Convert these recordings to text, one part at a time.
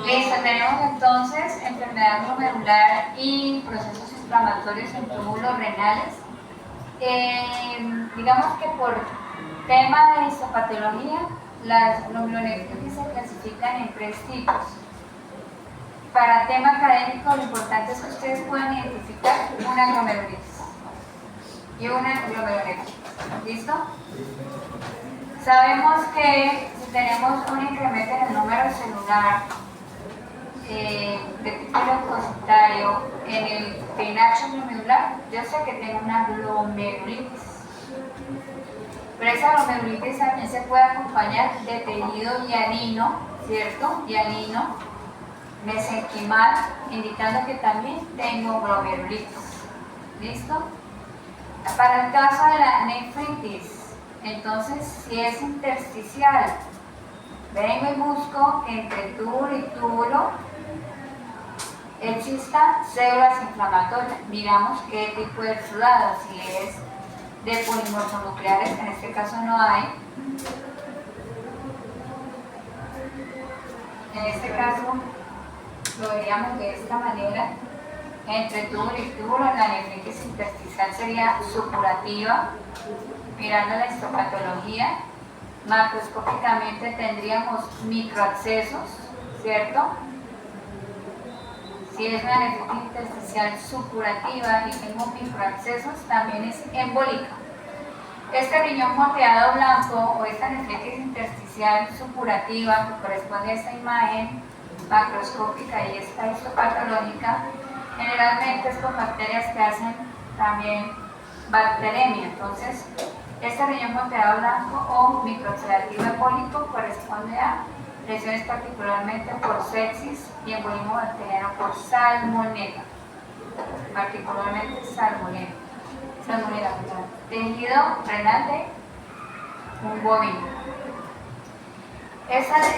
Listo, tenemos entonces enfermedad glomerular y procesos inflamatorios en túbulos renales. Digamos que por tema de histopatología, las glomerulonefritis se clasifican en 3 tipos. Para tema académico, lo importante es que ustedes puedan identificar una glomerulitis y una glomerulonefritis. ¿Listo? Sabemos que si tenemos un incremento en el número celular de tipo leucocitario en el penacho glomerular, yo sé que tengo una glomerulitis. Pero esa glomerulitis también se puede acompañar de tejido hialino, ¿cierto? Hialino, mesenquimal, indicando que también tengo glomerulitis. ¿Listo? Para el caso de la nefritis, entonces si es intersticial, vengo y busco que entre túbulo y túbulo existan células inflamatorias. Miramos qué tipo de exudado, si es de polimorfonucleares, que en este caso no hay. En este caso lo veríamos de esta manera. Entre túbulo y túbulo, la nefritis intersticial sería supurativa. Mirando la histopatología, macroscópicamente tendríamos microabscesos, ¿cierto? Si es una nefritis intersticial supurativa y tengo microabscesos, también es embólica. Este riñón moteado blanco o esta nefritis intersticial supurativa, que corresponde a esta imagen macroscópica y esta histopatológica, generalmente es con bacterias que hacen también bacteremia. Entonces, este riñón moteado blanco o microoxidativo embólico corresponde a lesiones particularmente por sepsis y embolismo bacteriano por salmonela, particularmente salmonela, tejido renal de un bovino. Estas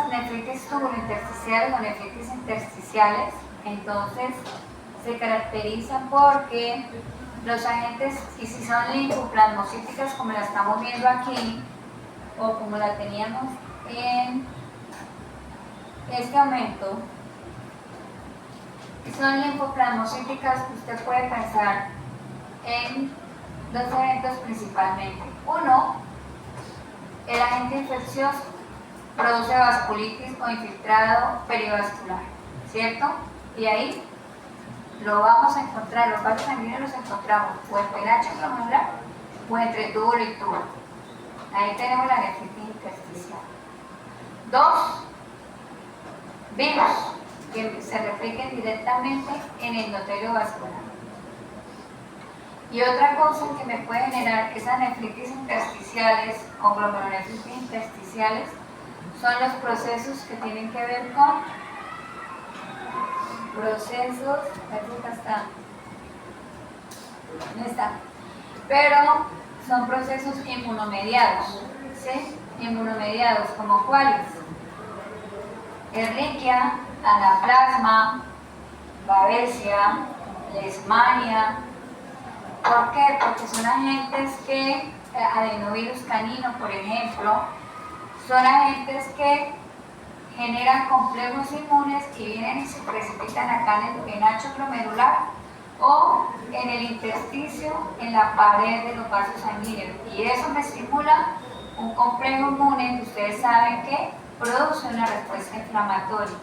nefritis tubulointersticiales o nefritis intersticiales, entonces, se caracterizan porque los agentes, y si son linfoplasmocíticas como la estamos viendo aquí, o como la teníamos en este momento, son linfoplasmocíticas, usted puede pensar en 2 eventos principalmente. Uno, el agente infeccioso produce vasculitis o infiltrado perivascular, ¿cierto? Y ahí lo vamos a encontrar, los vasos sanguíneos los encontramos o en penacho glomerular o entre túbulo y túbulo. Ahí tenemos la nefritis intersticial. 2, virus que se repliquen directamente en el endotelio vascular. Y otra cosa que me puede generar esas nefritis intersticiales o glomerulonefritis intersticiales son los procesos que tienen que ver con procesos, no está, pero son procesos inmunomediados, ¿sí? Inmunomediados, ¿como cuáles? Ehrlichia, anaplasma, babesia, leishmania. ¿Por qué? Porque son agentes que, adenovirus canino, por ejemplo, son agentes que generan complejos inmunes y vienen y se precipitan acá en el penacho glomerular o en el intersticio, en la pared de los vasos sanguíneos. Y eso me estimula un complejo inmune que ustedes saben que produce una respuesta inflamatoria.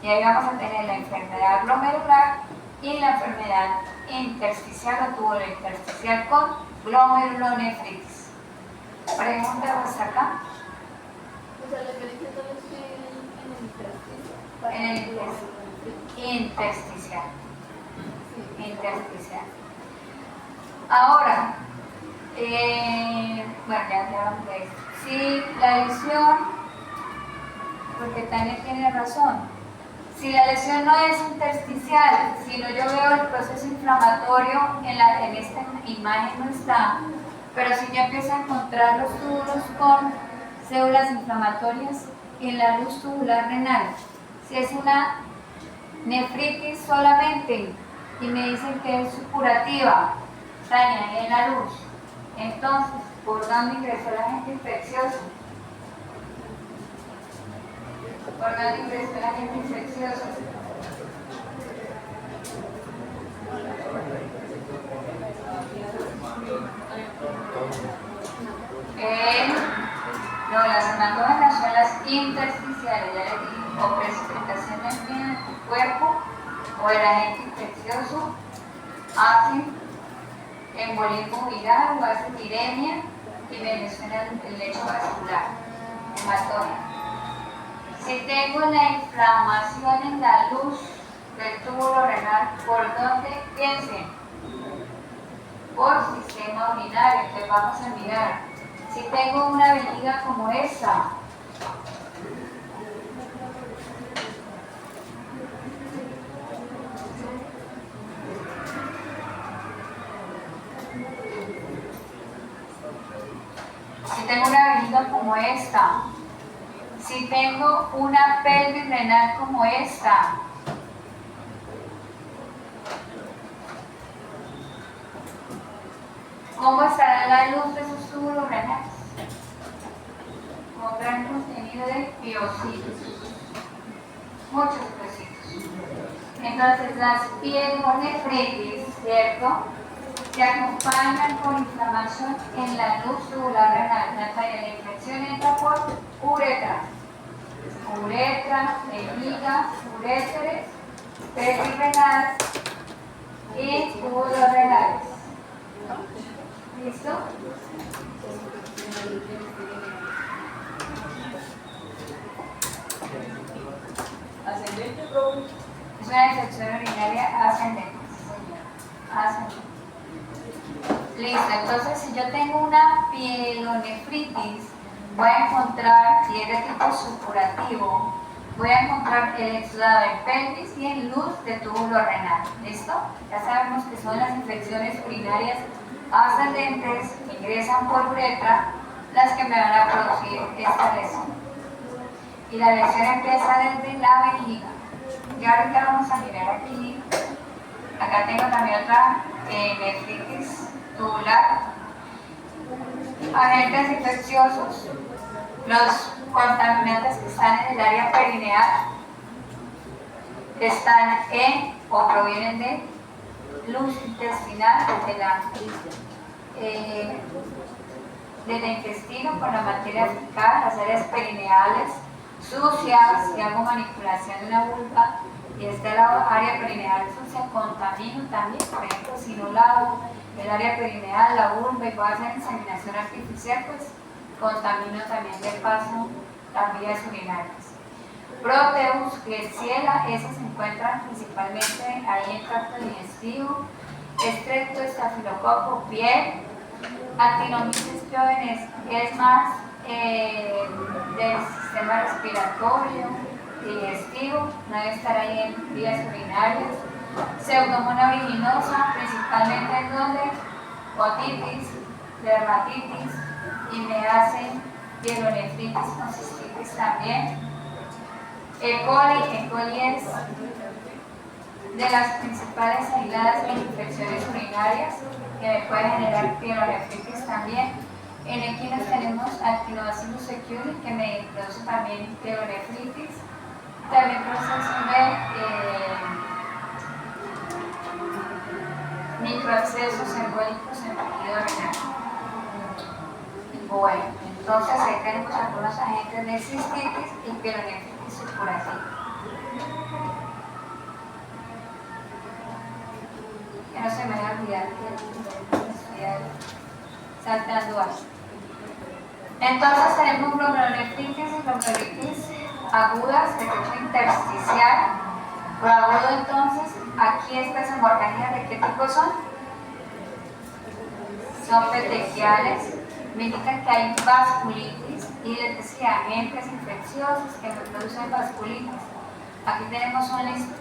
Y ahí vamos a tener la enfermedad glomerular y la enfermedad intersticial o tubulointersticial con glomerulonefritis. Pregunta hasta acá. En el intersticial. Ahora, bueno, ya hablamos de esto. Si la lesión, porque Tania tiene razón, si la lesión no es intersticial, sino yo veo el proceso inflamatorio en esta imagen no está, pero si yo empiezo a encontrar los túbulos con células inflamatorias en la luz tubular renal, si es una nefritis solamente y me dicen que es supurativa, Tania, en la luz. Entonces, ¿por dónde ingresó el agente infeccioso? ¿Por dónde ingresó el agente infeccioso? No, las hematógenas son las intersticiales, ya les dije, o precipitaciones en tu cuerpo o el agente infeccioso hace embolismo viral o hace viremia y me menciona el lecho vascular, hematógena. Si tengo la inflamación en la luz del túbulo renal, ¿por dónde piensen? Por sistema urinario. Entonces vamos a mirar. Si tengo una vejiga como esta, si tengo una vejiga como esta, si tengo una pelvis renal como esta, ¿cómo estará la luz de esos túbulos renales? Con gran contenido de piocitos, muchos piocitos. Entonces las pielonefritis, ¿cierto?, se acompañan con inflamación en la luz tubular renal. Natalia, la infección entra por uretra, vejiga, uréteres, pelvis renal y túbulos renales. ¿Listo? ¿Ascendente, profe? Es una infección urinaria ascendente. Ascendente. Listo, entonces si yo tengo una pielonefritis, voy a encontrar, si es de tipo supurativo, voy a encontrar el exudado en pelvis y en luz de túbulo renal. ¿Listo? Ya sabemos que son las infecciones urinarias ascendentes que ingresan por uretra las que me van a producir esta lesión. Y la lesión empieza desde la vejiga. Y ahorita vamos a mirar aquí. Acá tengo también otra nefritis tubular. Agentes infecciosos, los contaminantes que están en el área perineal están en o provienen de luz intestinal desde el intestino con la materia fecal, las áreas perineales sucias. Si hago manipulación de una vulva y está la área perineal sucia, contamino también. Por ejemplo, si no lavo el área perineal, la vulva, y voy a hacer inseminación artificial, pues contamino también de paso las vías urinarias. Proteus, Klebsiella, esas se encuentran principalmente ahí en el tracto digestivo. Streptoestafilococo, piel. Actinomyces pyogenes es más del sistema respiratorio, digestivo, no debe estar ahí en vías urinarias. Pseudomonas aeruginosa, principalmente en donde otitis, dermatitis, y me hacen pielonefritis con cistitis también. E. coli es de las principales aisladas en infecciones urinarias que me puede generar pielonefritis también. En equinos tenemos Actinobacillus seculi, que me produce también pielonefritis. También producción de microabscesos embólicos en tejido renal. Bueno, entonces ahí tenemos algunos agentes de cistitis y pielonefritis supurativa. Que no se me va a olvidar que estoy saltando algo. Entonces tenemos glomerulonefritis y glomerulitis agudas de techo intersticial. Por agudo, entonces, aquí estas hemorragias, ¿de qué tipo son? Son petequiales. Me indican que hay vasculitis y les decía agentes infecciosos que me producen vasculitis. Aquí tenemos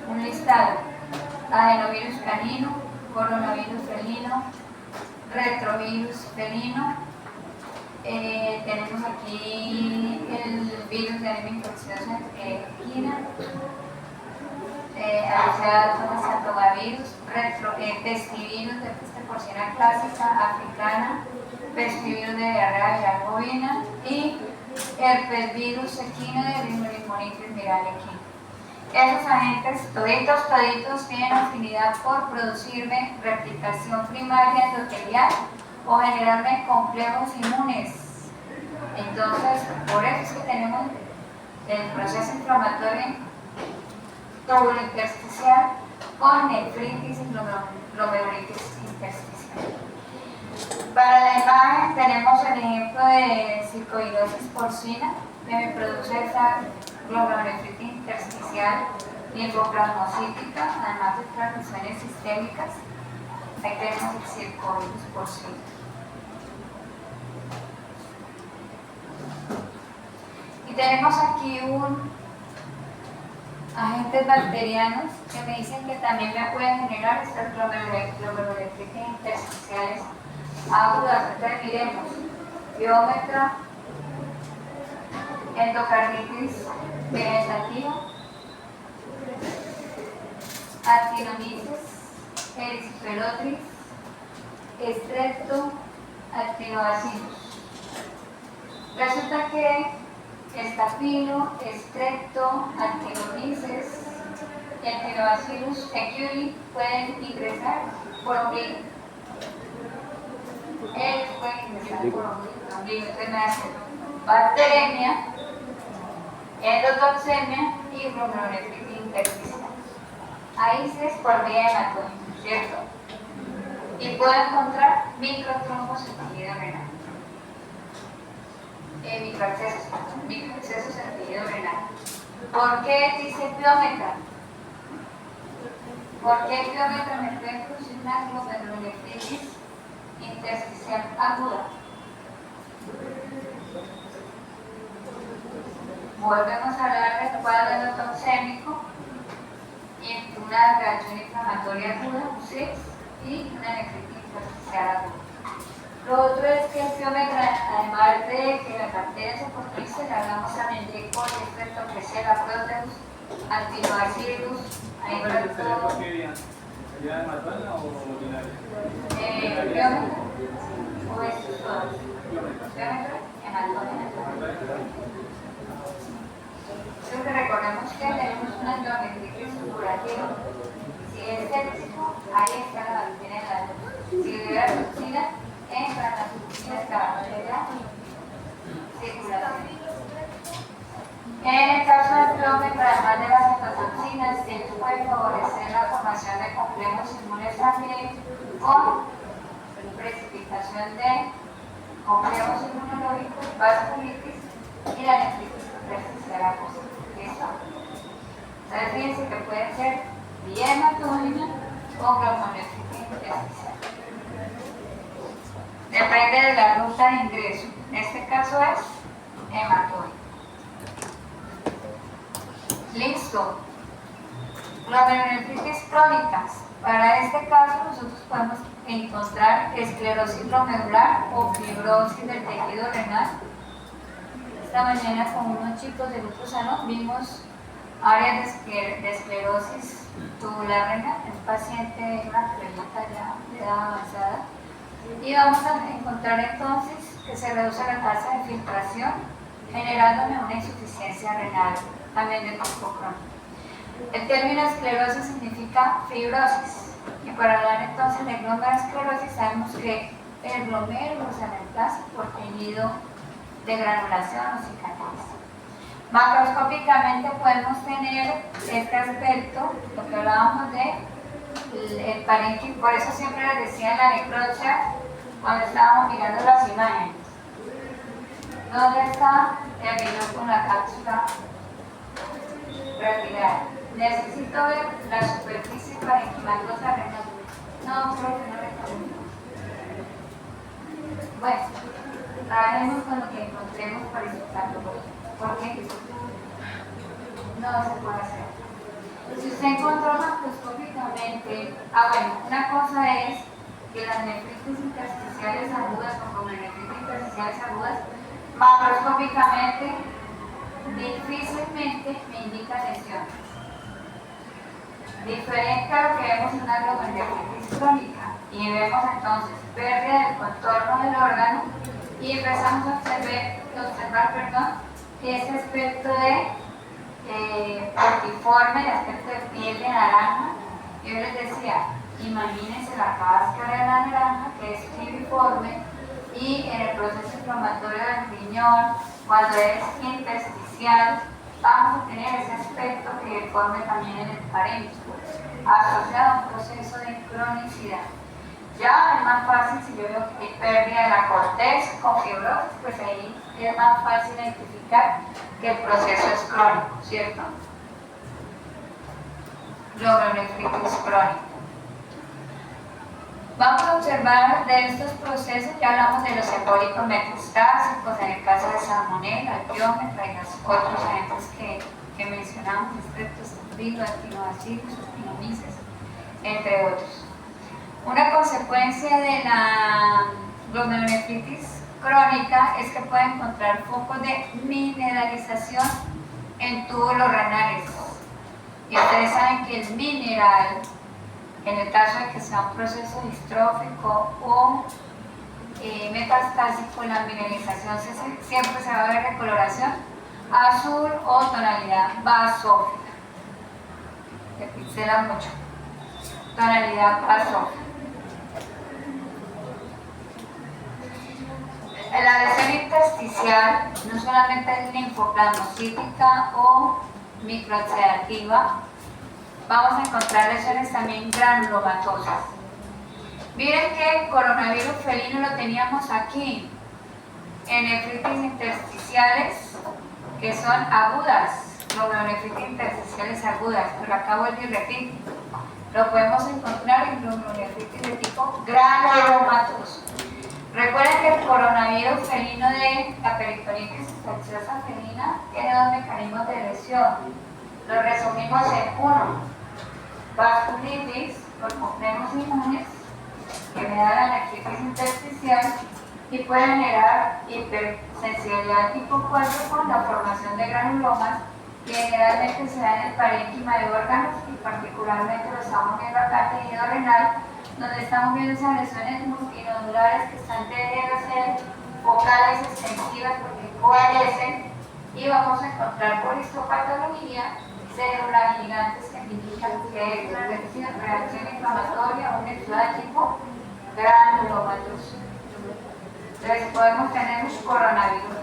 un listado: adenovirus canino, coronavirus felino, retrovirus felino. Tenemos aquí el virus de anemia infecciosa equina, asociada con ciatogavirus, pestivirus de peste porcina clásica africana, pestivirus de diarrea viral bovina y herpesvirus equino de limonitis viral equina. Esos agentes, toditos, tienen afinidad por producirme replicación primaria endotelial o generarme complejos inmunes. Entonces, por eso es que tenemos el proceso inflamatorio tubulointersticial con nefritis y glomerulitis intersticial. Para la imagen tenemos el ejemplo de circoidosis porcina, que me produce esa glomerulonefritis intersticial linfoplasmocítica, además de transmisiones sistémicas. Ahí tenemos el circoidosis porcina. Y tenemos aquí agentes bacterianos que me dicen que también me pueden generar estas glomerulonefritis intersticiales agudas. Entonces miremos, biómetra, endocarditis vegetativa, actinomyces, erisipelotris, estrepto, actinobacillus. Resulta que estafilo, estrepto, actinomyces y actinobacillus equuli pueden ingresar por ombligo. Ellos pueden ingresar por ombligo. Entonces me hacen bacteremia, endotoxemia y glomerulonefritis intersticial. Ahí sí es por vía hematógena, ¿cierto? Y puedo encontrar microtrombos en tejido renal. Microexcesos en tejido renal. ¿Por qué dice biómetra? Porque el biómetra me puede producir una glomerulonefritis intersticial aguda. Volvemos a hablar del cuadro endotoxémico y una reacción inflamatoria aguda, UCIs, y una nefritis intersticial aguda. Lo otro es que el biómetra, además de que las bacterias se oportunicen, hablamos también de coli, Streptococcus, Proteus, Actinobacillus, ahí va todo. ¿Sería hematógena o urinaria? Biómetra, o estos todos. Biómetra, hematógena. Entonces recordemos que tenemos una endocardititis supurativa. Si es séptico, ahí está la bacteria en la luz. Si hubiera toxina, entran las toxinas que van de la circulación. En el caso del biómetra, además de las citotoxinas, esto puede favorecer la formación de complejos inmunes también con precipitación de complejos inmunológicos, vasculitis y la nefritis intersticial aguda. ¿Listo? Entonces fíjense que puede ser vía hematógena o glomerulonefritis intersticial. Depende de la ruta de ingreso. En este caso es hematógena. Listo. Glomerulonefritis crónicas. Para este caso nosotros podemos encontrar esclerosis glomerular o fibrosis del tejido renal. Esta mañana con unos chicos del otro salón vimos áreas de esclerosis tubular renal, un paciente de una pregunta ya de edad avanzada. Y vamos a encontrar entonces que se reduce la tasa de filtración, generándome una insuficiencia renal, también de tipo crónico. El término esclerosis significa fibrosis, y para hablar entonces de glomerulosclerosis sabemos que el glomérulo se reemplaza por tejido de granulación o cicatriz. Macroscópicamente podemos tener este aspecto, lo que hablábamos de el parénquima, por eso siempre les decía en la necropsia cuando estábamos mirando las imágenes. ¿Dónde está el virus con la cápsula retirada? Necesito ver la superficie parenquimatosa renal. No, creo que no reconozco. Bueno, trabajemos con lo que encontremos para explicarlo. ¿Por qué? No se puede hacer. Si usted encontró macroscópicamente, bueno, una cosa es que las nefritis intersticiales agudas o como nefritis intersticiales agudas, macroscópicamente difícilmente me indican lesiones. diferente a lo que vemos en una glomerulonefritis crónica. Y vemos entonces pérdida del contorno del órgano y empezamos a observar ese aspecto de portiforme, el aspecto de piel de naranja. Yo les decía, imagínense la cáscara de la naranja que es filiforme y en el proceso inflamatorio del riñón, cuando es intersticial, vamos a tener ese aspecto filiforme también en el parénquima, asociado a un proceso de cronicidad. Ya es más fácil, si yo veo que hay pérdida de la corteza con fibrosis, pues ahí es más fácil identificar que el proceso es crónico, ¿cierto? Glomerulonefritis crónica. Vamos a observar de estos procesos, ya hablamos de los embólicos metastásicos, en el caso de salmonela, alpiómetra y los otros agentes que mencionamos, streptococcus, actinobacillus, actinomyces, entre otros. Una consecuencia de la glomerulonefritis crónica es que puede encontrar focos de mineralización en túbulos renales. Y ustedes saben que el mineral, en el caso de que sea un proceso distrófico o metastásico, la mineralización siempre se va a ver de coloración azul o tonalidad basófila. Se pixela mucho. Tonalidad basófila. La lesión intersticial no solamente es linfoplasmocítica o microoxidativa, vamos a encontrar lesiones también granulomatosas. Miren que el coronavirus felino lo teníamos aquí, en nefritis intersticiales que son agudas, glomerulonefritis intersticiales agudas, pero acá vuelvo y repito, lo podemos encontrar en glomerulonefritis de tipo granulomatoso. Recuerden que el coronavirus felino de la peritonitis infecciosa felina tiene dos mecanismos de lesión. Lo resumimos en uno, vasculitis por complejos inmunes, que me da la nefritis intersticial y puede generar hipersensibilidad tipo 4 con la formación de granulomas, que generalmente se da en el parénquima de órganos y particularmente lo estamos viendo acá en tejido renal, donde estamos viendo esas lesiones multinodulares que están tendiendo a ser focales extensivas porque coalescen, y vamos a encontrar por histopatología celular gigantes que indican que es una reacción inflamatoria o un estudio de tipo granulomatoso. Entonces podemos tener un coronavirus.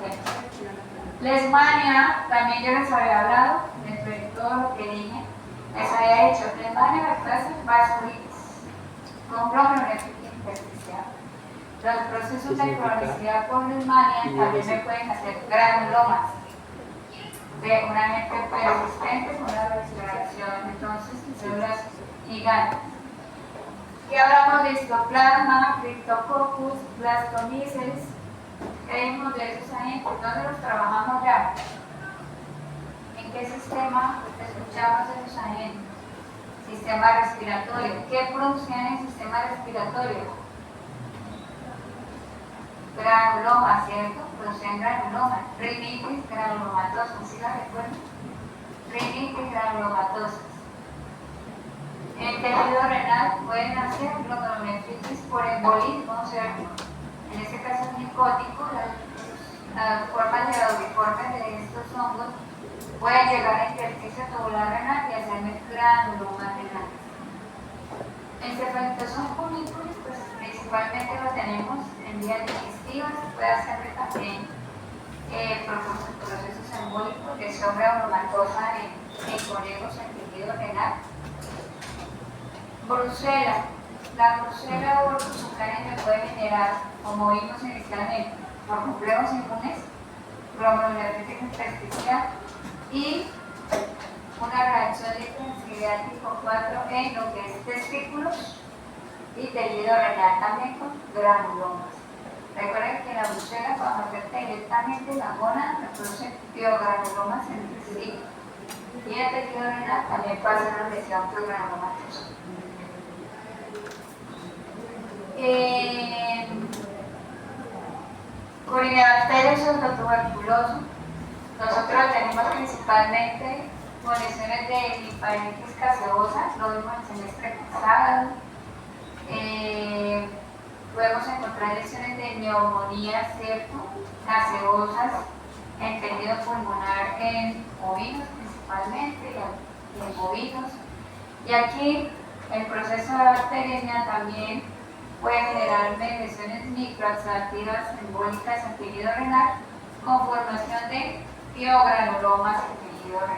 Leishmania, también yo les había hablado, dentro de todo lo que dije, les había dicho, leishmania me puede hacer vasculitis con glomerulonefritis intersticial. Los procesos de cronicidad por leishmania también me pueden hacer granulomas de un agente persistente con una reacción entonces de células gigantes. Y hablamos de histoplasma, cryptococcus, blastomyces. Creemos de esos agentes, ¿dónde los trabajamos ya? ¿En qué sistema escuchamos esos agentes? Sistema respiratorio. ¿Qué producen en el sistema respiratorio? Granuloma, ¿cierto? Producen granuloma. Rinitis granulomatosa, ¿sí la recuerdan? Rinitis granulomatosa. En el tejido renal pueden hacer glomerulonefritis por embolismo, ¿cierto? En este caso es micótico, las formas leudoriformes de estos hongos pueden llegar a intersticio tubular renal y hacerme granulomas renales. Encefalitosos cunículos, pues principalmente lo tenemos en vías digestivas, puede hacerme también procesos embólicos, lesión granulomatosa en conejos en tejido renal. Brucela. La brucela o urticaria me puede generar, como vimos inicialmente, por complejos inmunes, glomerulonefritis intersticial y una reacción de intensidad tipo 4 en lo que es testículos y tejido renal también con granulomas. Recuerden que la brucela, cuando afecta directamente la gónada, me produce biogranulomas en el testículo, y el tejido renal también pasa una lesión biogranulomatosa. Corinebacterium pseudotuberculoso, nosotros lo tenemos principalmente con lesiones de linfadenitis gaseosa, lo vimos el semestre pasado. Podemos encontrar lesiones de neumonía, ¿cierto? Gaseosas en tejido pulmonar en ovinos principalmente y en bovinos. Y aquí el proceso de bacteriemia también puede generarme lesiones microabsortivas embólicas en tejido renal con formación de tiogranulomas en tejido renal.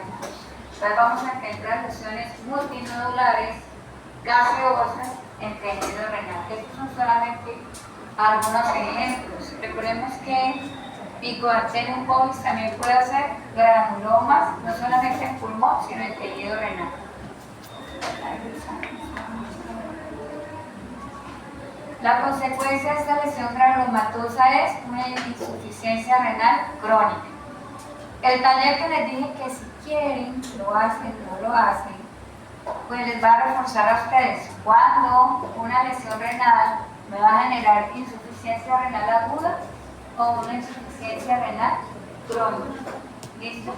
Entonces vamos a encontrar lesiones multinodulares gaseosas en tejido renal. Estos son solamente algunos ejemplos. Recordemos que Mycobacterium bovis también puede hacer granulomas, no solamente en pulmón, sino en tejido renal. La consecuencia de esta lesión granulomatosa es una insuficiencia renal crónica. El taller que les dije que si quieren, lo hacen, no lo hacen, pues les va a reforzar a ustedes. Cuando una lesión renal me va a generar insuficiencia renal aguda o una insuficiencia renal crónica. ¿Listo?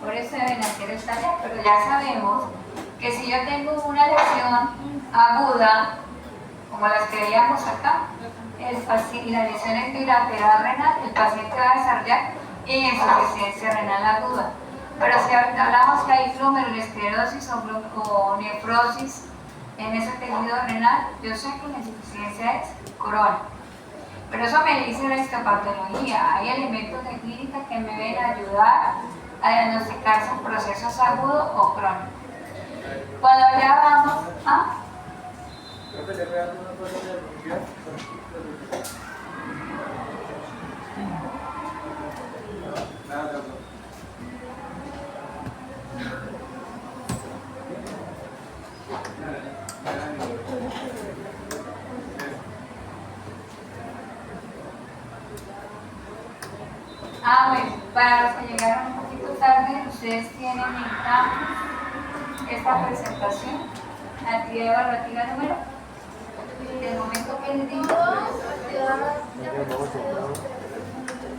Por eso deben hacer el taller, pero ya sabemos que si yo tengo una lesión aguda, como las que veíamos acá, y la lesión es bilateral renal, el paciente va a desarrollar insuficiencia renal aguda. Pero si hablamos que hay glomerulosclerosis o nefrosis en ese tejido renal, yo sé que la insuficiencia es crónica. Pero eso me dice la histopatología. Hay elementos de clínica que me deben ayudar a diagnosticar si el proceso es agudo o crónico. Cuando ya vamos a... Bueno, para los que llegaron un poquito tarde, ustedes tienen en campus esta presentación, la actividad evaluativa número, del momento que les digo.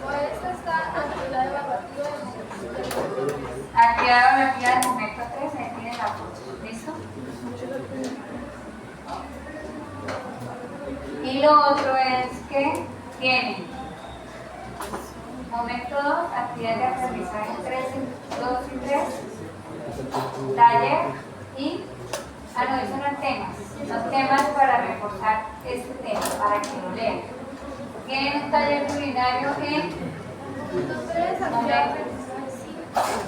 Esta está actividad evaluativa. Actividad evaluativa del momento 3, ahí tienen la foto, ¿listo? Y lo otro es que tienen momento 2, actividad de aprendizaje 2 y 3, taller y, no, esos son temas, son temas para reforzar este tema, para que lo lean. Tienen un taller urinario en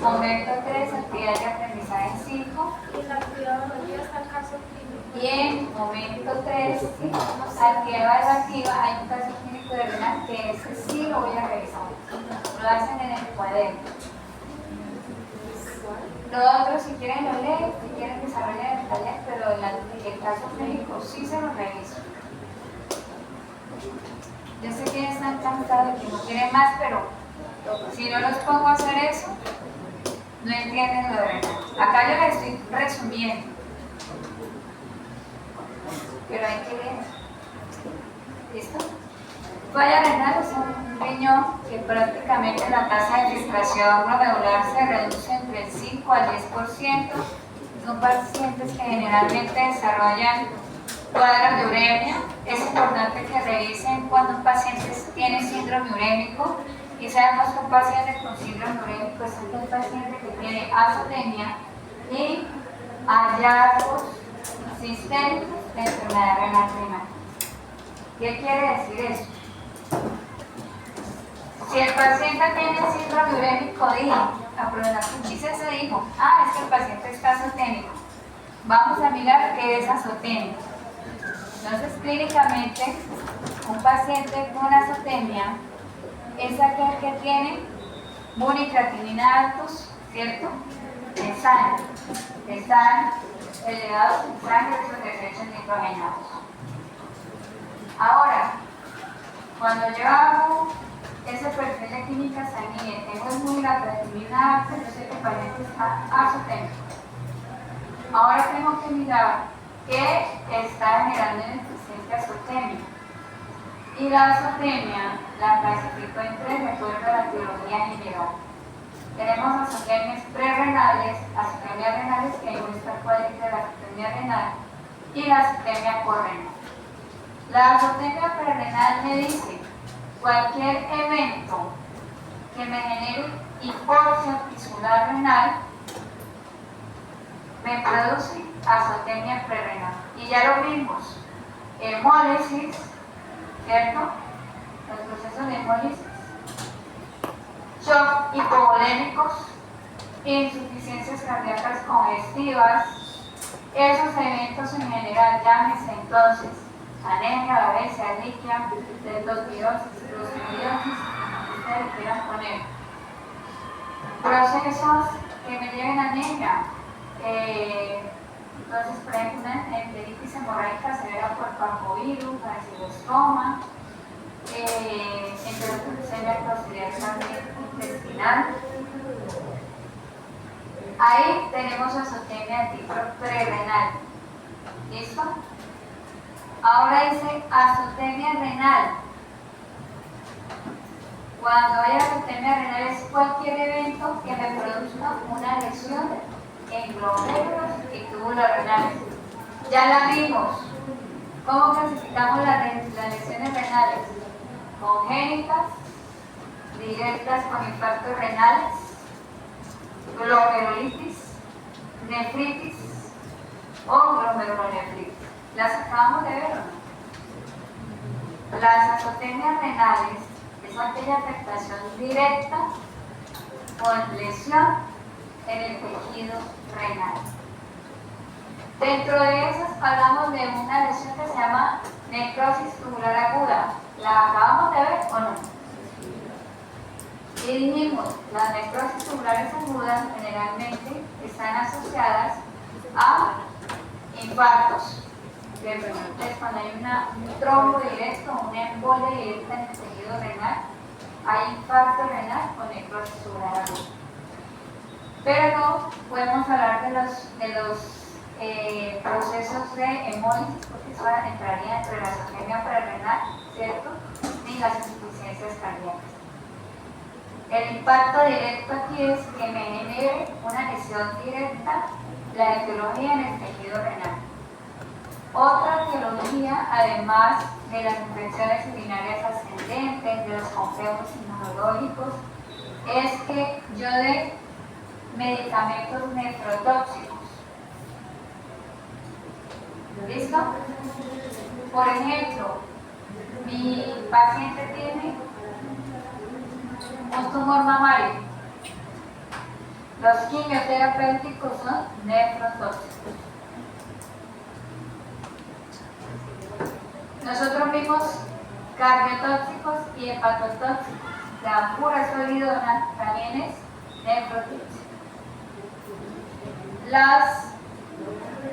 momento 3, actividad de aprendizaje 5. Y la actividad evaluativa está el caso clínico. Y en momento 3, actividad evaluativa, hay un caso clínico de renal que ese sí lo voy a revisar. Lo hacen en el cuaderno. Lo otro, si quieren lo leen, si quieren desarrollar el taller, pero el caso clínico sí se lo reviso. Yo sé que están cansados, que no quieren más, pero si no los pongo a hacer eso, no entienden lo de renal. Acá yo les estoy resumiendo, pero hay que leer. ¿Listo? Falla renal es un riñón que prácticamente la tasa de filtración glomerular se reduce entre el 5 al 10%. Son pacientes que generalmente desarrollan cuadros de uremia. Es importante que revisen cuando un paciente tiene síndrome urémico, y sabemos que un paciente con síndrome urémico es un paciente que tiene azotemia y hallazgos sistémicos de enfermedad renal primaria. ¿Qué quiere decir eso? Si el paciente tiene síndrome urémico, se dijo, es que el paciente está azotémico. Vamos a mirar qué es azotemia. Entonces, clínicamente, un paciente con azotemia es aquel que tiene bunicreatinina altos, ¿cierto? En sangre. Están elevados en sangre sus desechos nitrogenados. Ahora, cuando yo hago ese perfil de química sanguínea, tengo bunicreatinina alta, yo sé que el paciente está azotémico. Ahora tengo que mirar qué está generando una insuficiencia azotémica. Y la azotemia la clasifico en 3 de acuerdo a la teología general. Tenemos azotemias prerrenales, azotemias renales, que ahí muestra cuál es la azotemia renal, y la azotemia porrenal. La azotemia prerrenal me dice cualquier evento que me genere hipoxia tisular renal me produce azotemia prerrenal. Y ya lo vimos, hemólisis, ¿cierto? Los procesos de hemólisis, shock hipovolémicos, insuficiencias cardíacas congestivas, esos eventos en general, llámese entonces anemia, babesia, liquia, leptospirosis, clostridiosis, ustedes quieran poner. Procesos que me lleven a anemia, entonces por ejemplo una enteritis hemorrágica severa por parvovirus, bacilostoma, enterococemia clostridial intestinal. Ahí tenemos azotemia prerrenal. ¿Listo? Ahora dice azotemia renal. Cuando hay azotemia renal es cualquier evento que me produzca una lesión en glomérulos y túbulos renales. Ya la vimos. ¿Cómo clasificamos las lesiones renales? Congénitas, directas con infartos renales, glomerulitis, nefritis o glomerulonefritis. ¿Las acabamos de ver o no? Las azotemias renales es aquella afectación directa con lesión en el tejido renal. Dentro de esas hablamos de una lesión que se llama necrosis tubular aguda. ¿La acabamos de ver o no? Y dijimos, las necrosis tubulares agudas generalmente están asociadas a infartos. Es cuando hay un trombo directo, una embolia directa en el tejido renal, hay infarto renal con necrosis tubular aguda. Pero no podemos hablar de los procesos de hemólisis, porque eso entraría entre la azotemia prerrenal, ¿cierto? Ni las insuficiencias cardíacas. El impacto directo aquí es que me genere una lesión directa, la etiología en el tejido renal. Otra etiología, además de las infecciones urinarias ascendentes, de los complejos inmunológicos, es que yo dé medicamentos nefrotóxicos. ¿Listo? Por ejemplo, mi paciente tiene un tumor mamario. Los quimioterapéuticos son nefrotóxicos. Nosotros vimos cardiotóxicos y hepatotóxicos. La pura solidona también es nefrotóxica. Las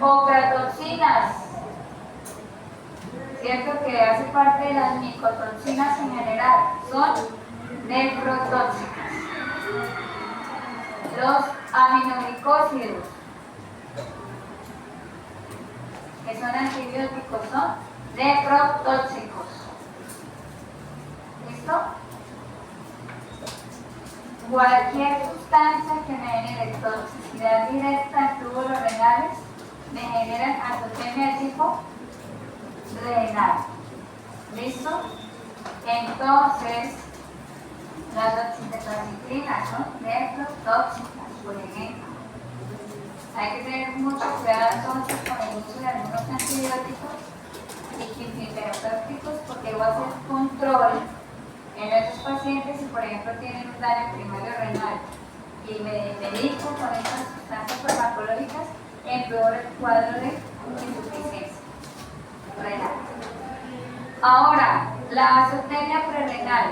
ocratoxinas, cierto que hace parte de las micotoxinas en general, son nefrotóxicas. Los aminoglicósidos, que son antibióticos, son nefrotóxicos. ¿Listo? Cualquier sustancia que me genere toxicidad directa en túbulos renales me generan azotemia de tipo renal. ¿Listo? Entonces, las oxitociclinas son nefrotóxicas, por ejemplo. Hay que tener mucho cuidado entonces con el uso de algunos antibióticos y quimioterapéuticos, porque voy a hacer control en esos pacientes si, por ejemplo, tienen un daño primario renal y me medico con estas sustancias farmacológicas, empeora el cuadro de insuficiencia renal. Ahora, la azotemia porrenal.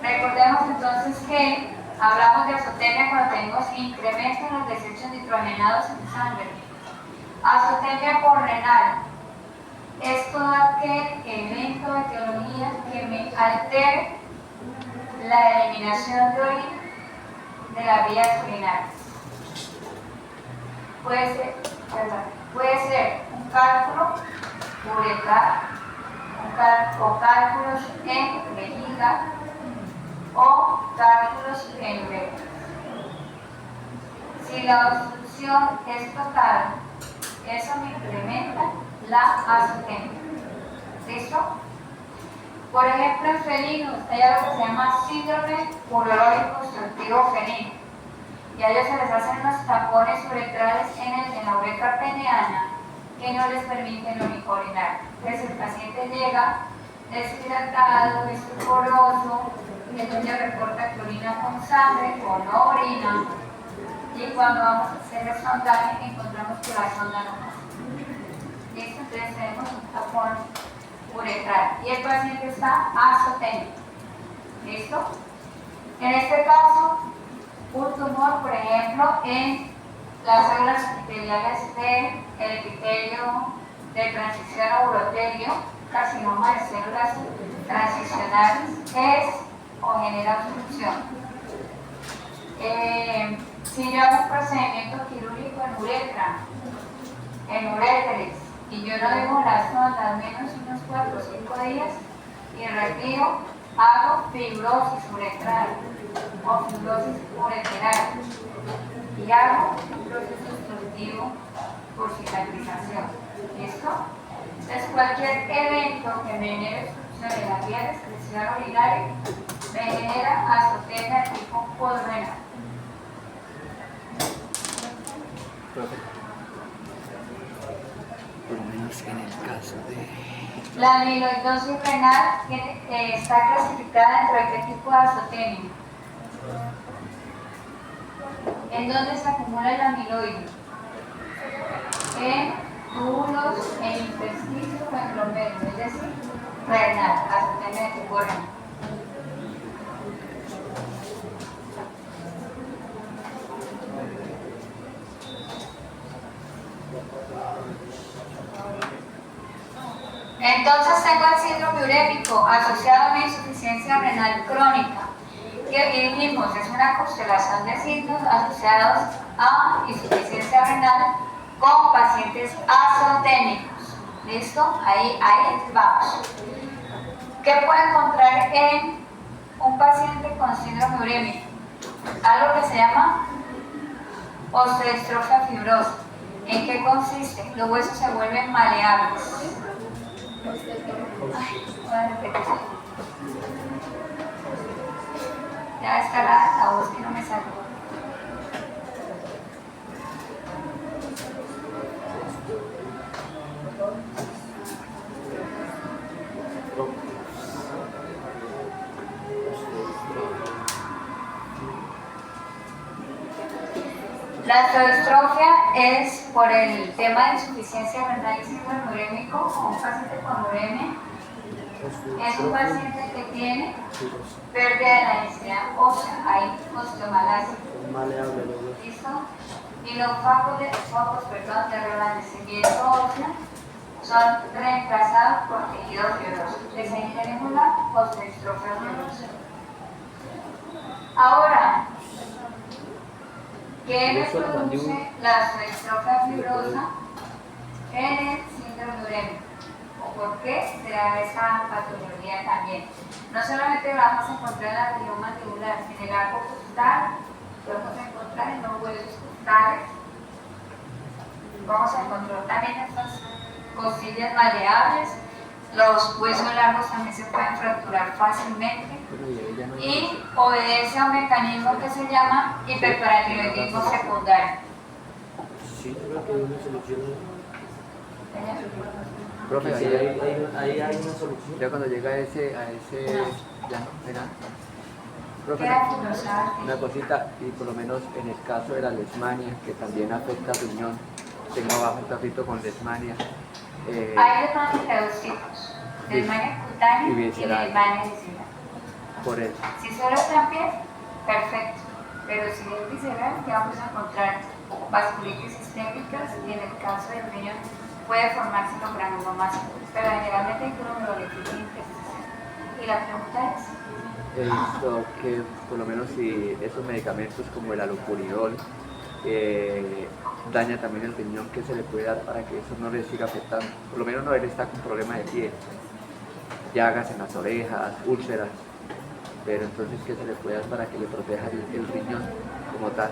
Recordemos entonces que hablamos de azotemia cuando tenemos incremento en los desechos nitrogenados en sangre. Azotemia porrenal es todo aquel evento de etiología que me altere la eliminación de orina de las vías urinarias. Puede ser un cálculo uretral o cálculos en vejiga, o cálculos en uretra. Si la obstrucción es total, eso me incrementa la azotemia. ¿Listo? Por ejemplo, en felinos hay algo que se llama síndrome urológico obstructivo felino. Y a ellos se les hacen unos tapones uretrales en la uretra peneana que no les permiten orinar. Entonces el paciente llega deshidratado, estuporoso, y entonces reporta que orina con sangre o no orina. Y cuando vamos a hacer el sondaje encontramos que la sonda no pasa. ¿Listo? Entonces tenemos un tapón uretral y el paciente está azotémico. ¿Listo? En este caso, un tumor, por ejemplo, en las células epiteliales del epitelio de transición a urotelio, carcinoma de células transicionales, es o genera obstrucción. Si yo hago un procedimiento quirúrgico en uretra, en uréteres, y yo no dejo la sonda al menos unos 4 o 5 días y retiro, hago fibrosis uretral o fibrosis ureteral y hago un proceso obstructivo por cicatrización. ¿Listo? Entonces cualquier evento que me genere obstrucción en la vía de excreción urinaria me genera azotemia de tipo podrenal. Por lo menos en el caso de... La amiloidosis renal está clasificada dentro de qué tipo de azotemia. ¿En dónde se acumula el amiloide? En túbulos, en intersticios o en glomérulos, es decir, renal, azotemia de tipo renal. Entonces tengo el síndrome urémico asociado a una insuficiencia renal crónica, que dijimos es una constelación de signos asociados a insuficiencia renal con pacientes azotémicos. ¿Listo? Ahí vamos. ¿Qué puedo encontrar en un paciente con síndrome urémico? Algo que se llama osteodistrofia fibrosa. ¿En qué consiste? Los huesos se vuelven maleables. Ya está la voz que no me sale. La osteodistrofia es por el tema de insuficiencia renal y síndrome urémico o un paciente con uremia. Es un paciente que tiene pérdida de la densidad ósea, hay osteomalacia. ¿Listo? Y los focos de reblandecimiento óseo son reemplazados por tejido fibroso. Entonces ahí tenemos la osteodistrofia fibrosa. Ahora, ¿qué me produce la osteodistrofia fibrosa en el síndrome urémico? ¿O por qué se da esa patología también? No solamente lo vamos a encontrar en la región mandibular, en el arco costal, lo vamos a encontrar en los huesos costales, vamos a encontrar también estas costillas maleables, los huesos largos también se pueden fracturar fácilmente y obedece a un mecanismo que se llama hiperparatiroidismo secundario. Sí, creo que hay una solución. Profe, Sí, ahí hay una solución. ya cuando llega a ese ya no, ¿verdad? Profe, Queda fibrosada. una cosita, y por lo menos en el caso de la lesmania, que también afecta al riñón, tengo abajo un tapito con lesmania. Hay lesmania de dos tipos, lesmania cutánea y y visceral. lesmania visceral. Por eso. Si solo está en piel, perfecto, pero si es visceral, ya vamos a encontrar vasculitis sistémicas y en el caso del riñón puede formarse los granulomas, pero generalmente hay glomerulitis intersticial. Y la pregunta es, He visto que por lo menos si esos medicamentos como el alopuridol daña también el riñón, ¿qué se le puede dar para que eso no le siga afectando? Por lo menos no, él está con problema de piel, llagas en las orejas, úlceras. pero entonces, ¿qué se le puede dar para que le proteja el riñón como tal?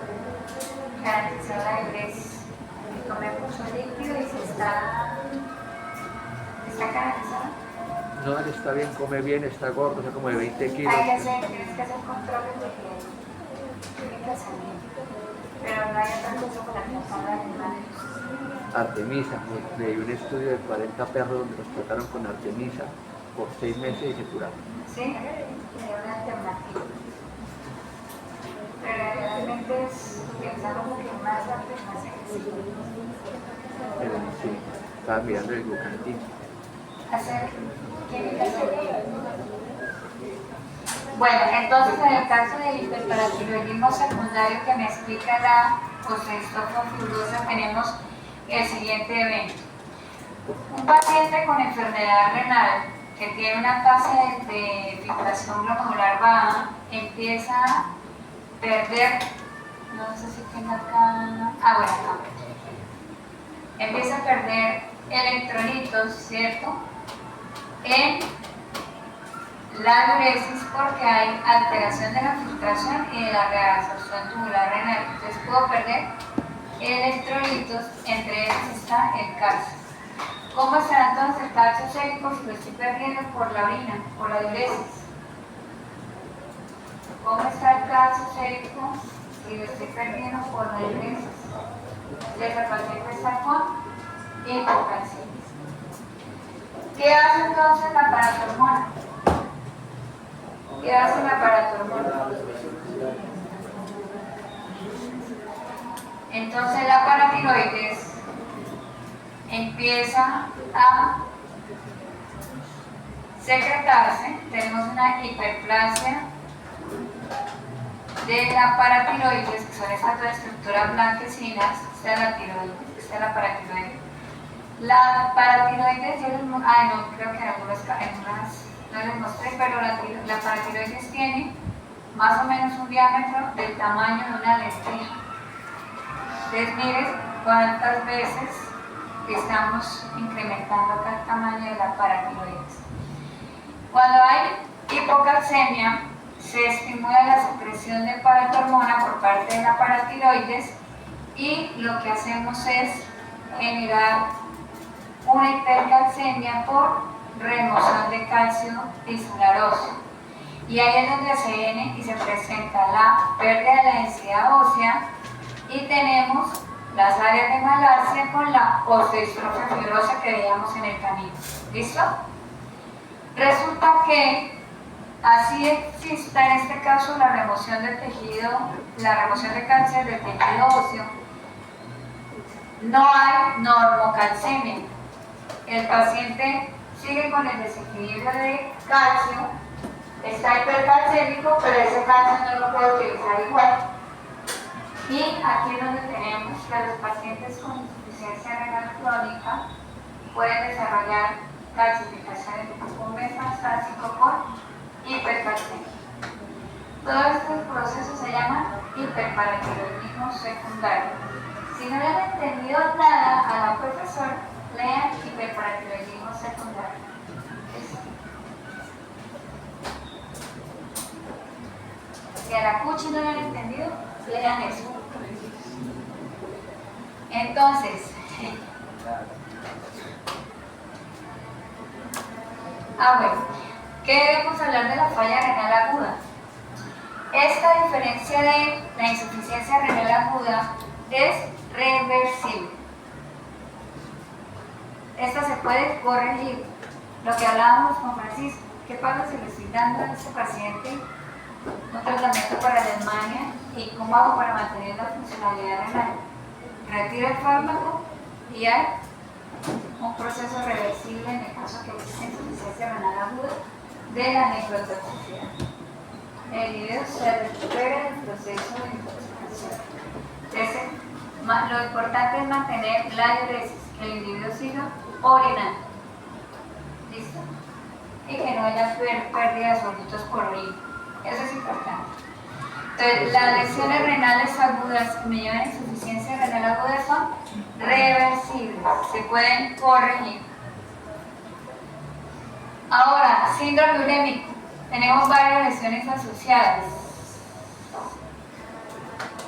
Garantizar la diuresis. Comer mucho líquido y se está garantizado. No, él está bien, come bien, está gordo, o sea, como de 20 kilos. Tienes que hacer controles de que tiene que salir. Pero no hay otra cosa por la que pasar de Artemisa, me dio un estudio de 40 perros donde los trataron con Artemisa por 6 meses y se curaron. Sí, es una alternativa. Pero realmente es utilizar como que más rápido y más ejercicio. Pero sí, estaba mirando el glucantín. Hacer química sanguínea. Bueno, entonces en el caso del hiperparatiroidismo secundario que me explica la osteostrofia fibrosa, tenemos el siguiente evento. Un paciente con enfermedad renal que tiene una tasa de filtración glomerular baja empieza a perder, no sé si tengo acá, acá. Empieza a perder electrolitos, ¿cierto? En la diuresis porque hay alteración de la filtración y de la reabsorción tubular renal. Entonces puedo perder electrolitos, entre ellos está el calcio. ¿Cómo estará entonces el calcio sérico si lo estoy perdiendo por la orina, por la diuresis? ¿Cómo está el calcio sérico si lo estoy perdiendo por la diuresis? Entonces el paciente está con hipocalcemia. ¿Qué hace entonces la paratormona? ¿Qué hace la paratormona? Entonces la paratiroides empieza a secretarse, tenemos una hiperplasia de la paratiroides, que son estas dos estructuras blanquecinas. Esta es la tiroides, esta es la paratiroides. La paratiroides, no, creo que en algunas no les mostré, pero la paratiroides tiene más o menos un diámetro del tamaño de una lenteja. Entonces miren cuántas veces estamos incrementando acá el tamaño de la paratiroides. Cuando hay hipocalcemia, se estimula la secreción de paratormona por parte de la paratiroides y lo que hacemos es generar una hipercalcemia por remoción de calcio tisular óseo. Y ahí es donde se viene y se presenta la pérdida de la densidad ósea y tenemos las áreas de malasia con la osteostrofia fibrosa que veíamos en el camino. ¿Listo? Resulta que así exista en este caso la remoción del tejido, la remoción de calcio del tejido óseo, no hay normocalcemia. El paciente sigue con el desequilibrio de calcio, está hipercalcémico, pero ese calcio no lo puede utilizar igual. Y aquí es donde tenemos que los pacientes con insuficiencia renal crónica pueden desarrollar calcificaciones de tipo metastásico por hipercalcemia. Todos estos procesos se llaman hiperparatiroidismo secundario. Si no le han entendido nada a la profesora, lean hiperparatiroidismo secundario. Si a la cuchi no le han entendido, lean eso. Entonces, bueno, ¿qué debemos hablar de la falla renal aguda? Esta diferencia de la insuficiencia renal aguda es reversible. Esta se puede corregir. Lo que hablábamos con Francisco, ¿qué pasa si le estoy dando a este paciente un tratamiento para la desmania y cómo hago para mantener la funcionalidad renal? Retiro el fármaco y hay un proceso reversible en el caso que existe insuficiencia renal aguda de la nefrotoxicidad. El individuo se recupera del proceso de intoxicación. Entonces, lo importante es mantener la diuresis, que el individuo siga orinando. ¿Listo? Y que no haya pérdida de sólidos por orina. Eso es importante. Entonces, las lesiones renales agudas que me llevan a insuficiencia renal aguda son reversibles, se pueden corregir. Ahora, síndrome urémico. Tenemos varias lesiones asociadas.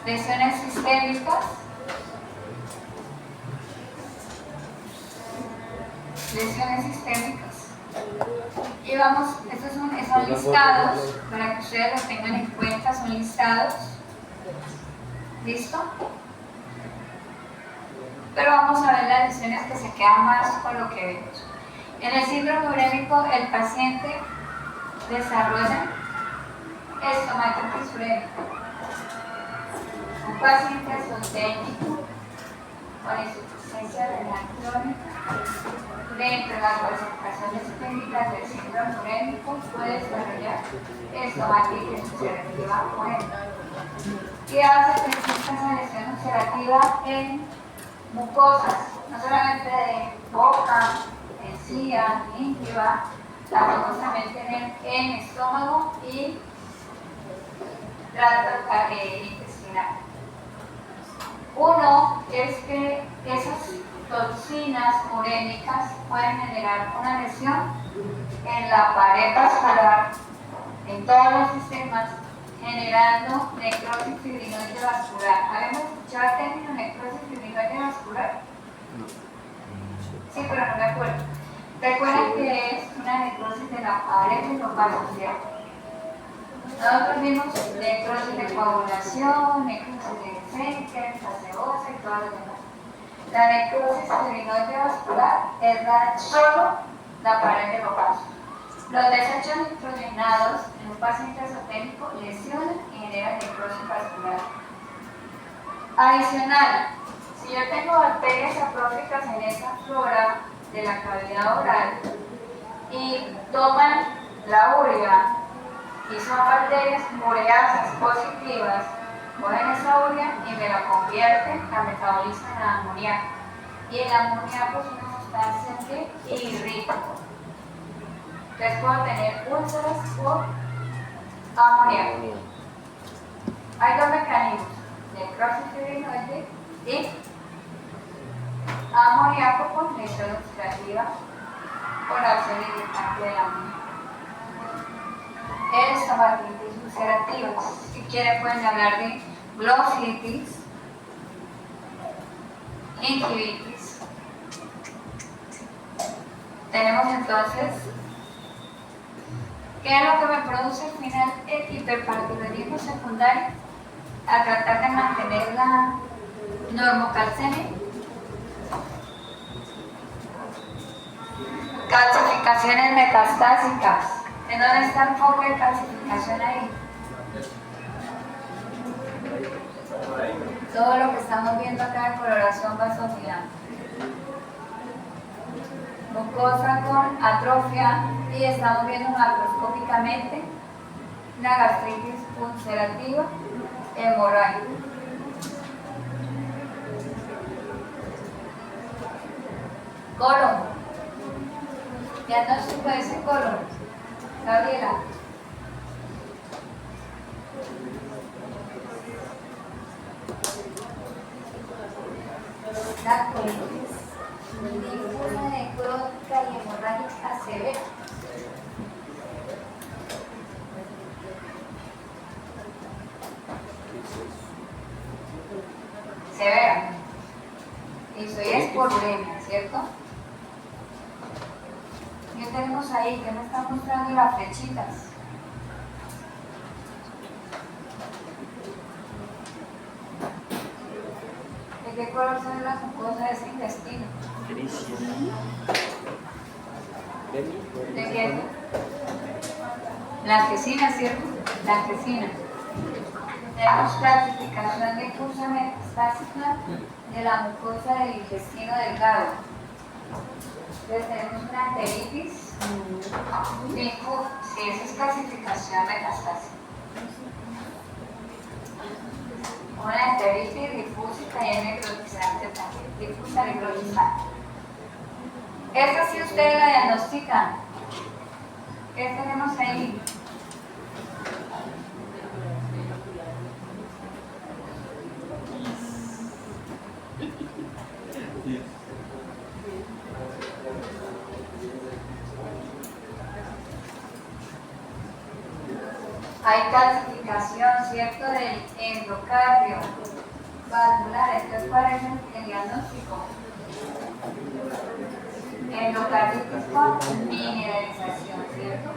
Lesiones sistémicas, y vamos, estos son listados para que ustedes lo tengan en cuenta, son listados. ¿Listo? Pero vamos a ver las lesiones que se quedan más con lo que vemos. En el síndrome urémico el paciente desarrolla estomatitis urémica. Un paciente esotérico con insuficiencia renal crónica dentro de las clasificaciones clínicas del síndrome urémico puede desarrollar estomatitis ulcerativa urémica. ¿Qué hace que exista esa lesión ulcerativa en mucosas? No solamente de boca, encía, íntima, la podemos también tener en estómago y tracto intestinal. Uno es que esas toxinas urémicas pueden generar una lesión en la pared vascular, en todos los sistemas, generando necrosis fibrinoide vascular. ¿Habíamos escuchado el término necrosis fibrinoide vascular? Sí, pero no me acuerdo. Recuerden que es una necrosis de la pared de los vasos, ¿cierto? Nosotros vimos necrosis de coagulación, necrosis de Fenker, gaseosa y todas las demás. La necrosis fibrinoide vascular es solo la pared de los vasos. Los desechos nitrogenados en un paciente esotérico lesionan y generan necrosis vascular. Adicional, si yo tengo bacterias sapróficas en esa flora de la cavidad oral y toman la urea y son bacterias ureasas positivas, cogen esa urea y me la convierten, la metabolizan en amoníaco. Y el amoníaco es una sustancia que irrita. Entonces puedo tener úlceras por amoníaco. Hay dos mecanismos, necrosis fibrinoide y amoníaco por lesión ulcerativa por acción irritante del amoníaco. Estomatitis ulcerativa. Si quieren pueden hablar de glossitis, gingivitis. Tenemos entonces, ¿qué es lo que me produce al final el hiperpartiroidismo secundario? A tratar de mantener la normocalcemia. Calcificaciones metastásicas. ¿En dónde está el foco de calcificación ahí? Todo lo que estamos viendo acá de coloración vasofilante. Mucosa con atrofia y estamos viendo macroscópicamente una gastritis ulcerativa hemorrágica. Colon. Diagnóstico de ese colon. Gabriela. La colitis difusa necrótica y hemorrágica severa. Severa. Y eso es por uremia, ¿cierto? ¿Qué tenemos ahí? ¿Qué me están mostrando las flechitas? ¿De qué color son las mucosas de ese intestino? ¿De qué? Blanquecina, ¿cierto? Blanquecina. Tenemos clasificación de curso metastásica de la mucosa del intestino delgado. Entonces tenemos una enteritis, si esa es clasificación metastásica. Una enteritis difusa y necrotizante también, difusa necrotizante. Esta sí ustedes la diagnostican. ¿Qué tenemos ahí? Hay calcificación, ¿cierto?, del endocardio valvular. Entonces, ¿cuál es el diagnóstico? Endocarditis con mineralización, ¿cierto?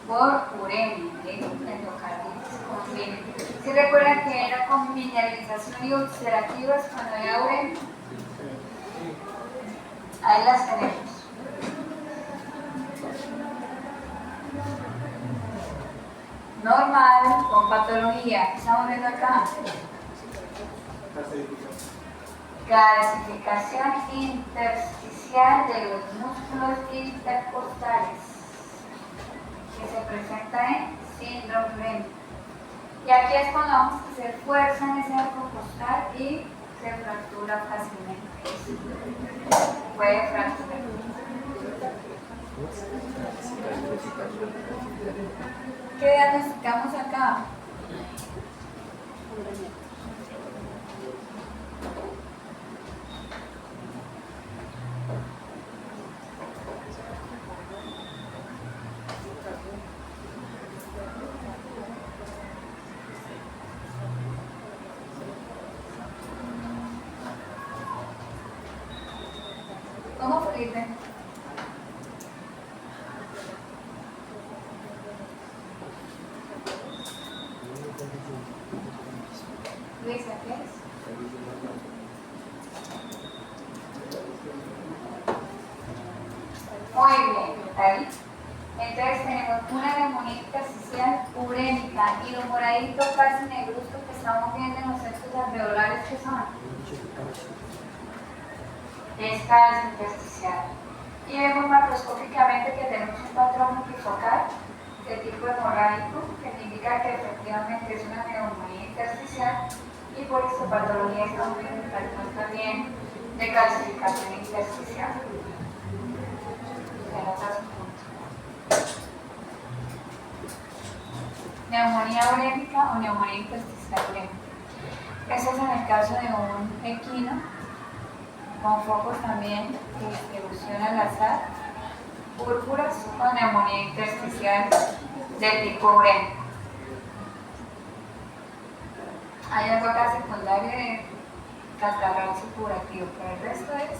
Por uremia, endocarditis con uremia. ¿Sí recuerdan que era con mineralización y ulcerativas cuando había uremia? Ahí las tenemos. Normal, con patología. ¿Qué estamos viendo acá? Calcificación intersticial de los músculos intercostales, que se presenta en síndrome REM. Y aquí es cuando vamos a hacer fuerza en ese arco costal y se fractura fácilmente. Puede fracturar. ¿Qué diagnosticamos acá? ¿Cómo, Felipe? Luisa, ¿qué es? Muy bien, ahí. Entonces tenemos una neumonía intersticial urémica y lo moradito casi negruzco que estamos viendo en los centros alveolares, que son es calcio intersticial. Y vemos macroscópicamente que tenemos un patrón multifocal de tipo hemorrágico, que indica que efectivamente es una neumonía intersticial, y por histopatología estamos viendo un patrón también de calcificación intersticial. Neumonía urémica o neumonía intersticial urémica. Eso es en el caso de un equino con focos también de distribución al azar, púrpuras o neumonía intersticial de tipo urémico. Hay algo acá secundario de catarral supurativo, pero el resto es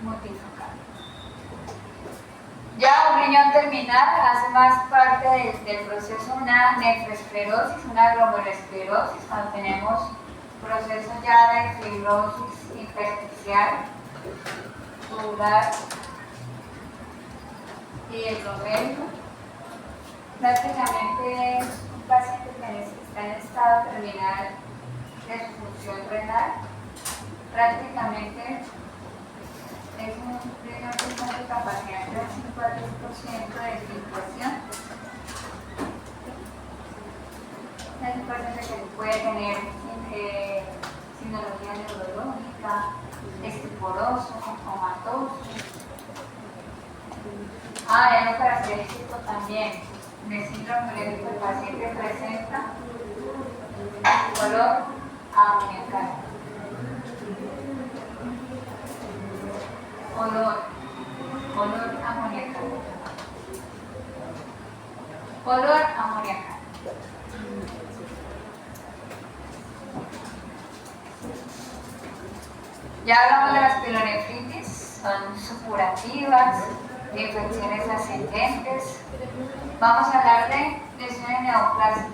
multifocal. Ya un riñón terminal hace más parte del proceso una nefroesclerosis, una glomerulosclerosis, cuando tenemos proceso ya de fibrosis intersticial, tubular y el glomérulo. Prácticamente es un paciente que está en estado terminal de su función renal. Prácticamente es un riñón con capacidad del 5 al 10% de filtración. Es un paciente que puede tener sinología neurológica, estiporoso, comatoso. Hay algo característico también del síndrome urémico. El paciente presenta color amoniacal. Color amoniacal. Color amoniacal. Ya hablamos de las pielonefritis, son supurativas, de infecciones ascendentes. Vamos a hablar de lesiones neoplásicas.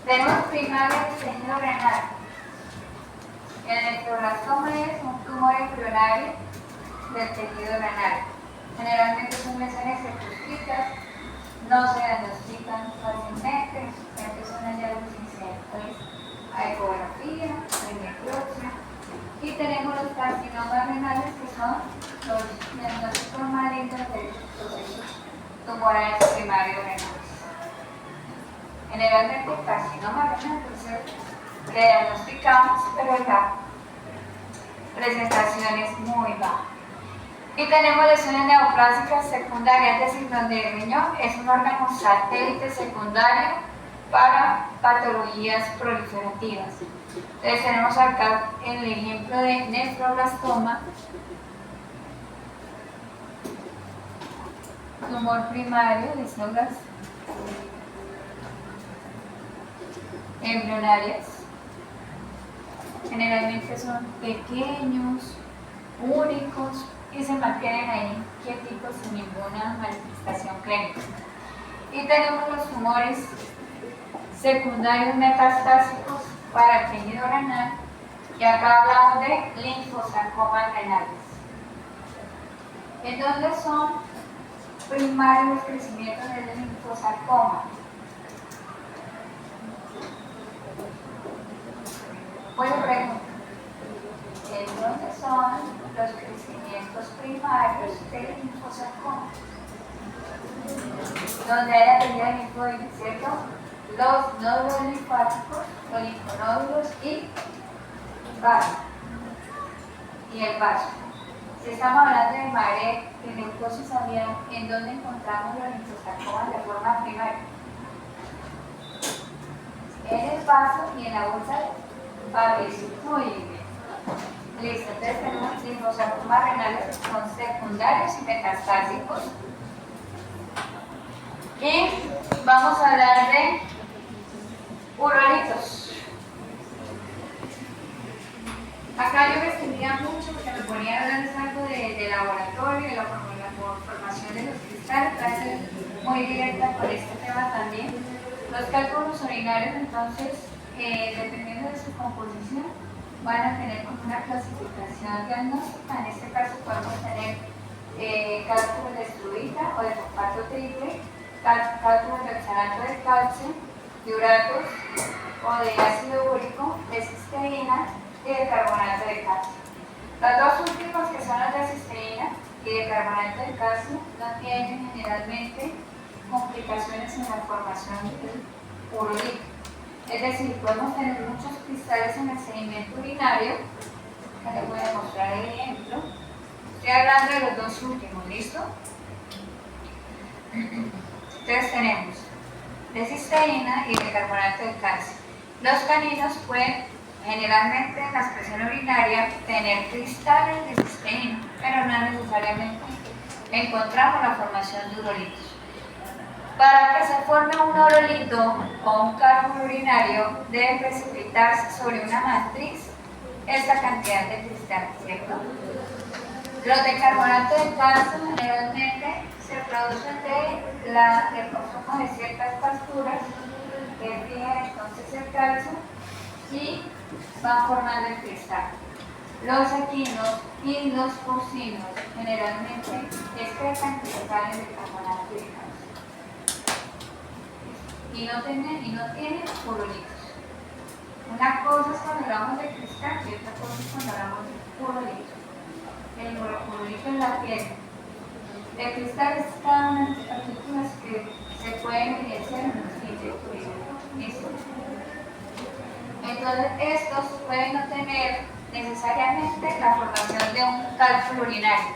Tenemos primaria del tejido renal. El nefroblastoma es un tumor embrionario del tejido renal. Generalmente son lesiones circunscritas, no se diagnostican fácilmente, siempre son hallazgos incidentales a ecografía, a necropsia. Y tenemos los carcinomas renales, que son los diagnósticos más lindos de procesos tumorales primarios renales. Generalmente el carcinoma renal, le diagnosticamos, pero la presentación es muy baja. Y tenemos lesiones neoplásicas secundarias, es decir, donde el riñón es un órgano satélite secundario para patologías proliferativas. Entonces tenemos acá el ejemplo de nefroblastoma, tumor primario de células embrionarias. Generalmente son pequeños, únicos y se mantienen ahí quietitos sin ninguna manifestación clínica. Y tenemos los tumores secundarios metastásicos para el tejido renal, y acá hablamos de linfosarcomas renales. ¿En dónde son primarios los crecimientos del linfosarcoma? Buena pregunta. ¿En dónde son los crecimientos primarios del linfosarcoma? Donde hay la tejido linfoide, ¿cierto? Los nódulos linfáticos, los linfonódulos y vaso. Y el vaso. Si estamos hablando de Marek, de neurosis aviar, ¿en dónde encontramos los linfosarcomas de forma primaria? En el vaso y en la bolsa de Babel. Muy bien. Listo, entonces tenemos linfosarcomas renales que son secundarios y metastásicos. Y vamos a hablar de urolitos. Acá yo me extendía mucho porque me ponía a hablar algo de laboratorio, de la formación de los cristales, para ser muy directa con este tema también. Los cálculos urinarios, entonces, dependiendo de su composición, van a tener como una clasificación diagnóstica. En este caso podemos tener cálculos de estruvita o de fosfato triple, cálculos de oxalato de calcio, de uratos o de ácido úrico, de cisteína y de carbonato de calcio. Los dos últimos, que son los de cisteína y de carbonato de calcio, no tienen generalmente complicaciones en la formación del urolito. Es decir, podemos tener muchos cristales en el sedimento urinario, que les voy a mostrar el ejemplo. Estoy hablando de los dos últimos, ¿listo? Entonces tenemos de cisteína y de carbonato de calcio. Los caninos pueden, generalmente en la excreción urinaria, tener cristales de cisteína, pero no necesariamente encontramos la formación de urolitos. Para que se forme un urolito o un cálculo urinario, debe precipitarse sobre una matriz esta cantidad de cristales, ¿cierto? Los de carbonato de calcio generalmente se producen del consumo de ciertas pasturas que fijan entonces el calcio y van formando el cristal. Los equinos y los porcinos generalmente excretan cristales de carbonato de calcio y no tienen urolitos. Una cosa es cuando hablamos de cristal y otra cosa es cuando hablamos de urolito. El urolito en la piel. El cristal es cada una de las partículas que se pueden evidenciar en los ¿listo? Entonces estos pueden no tener necesariamente la formación de un cálculo urinario.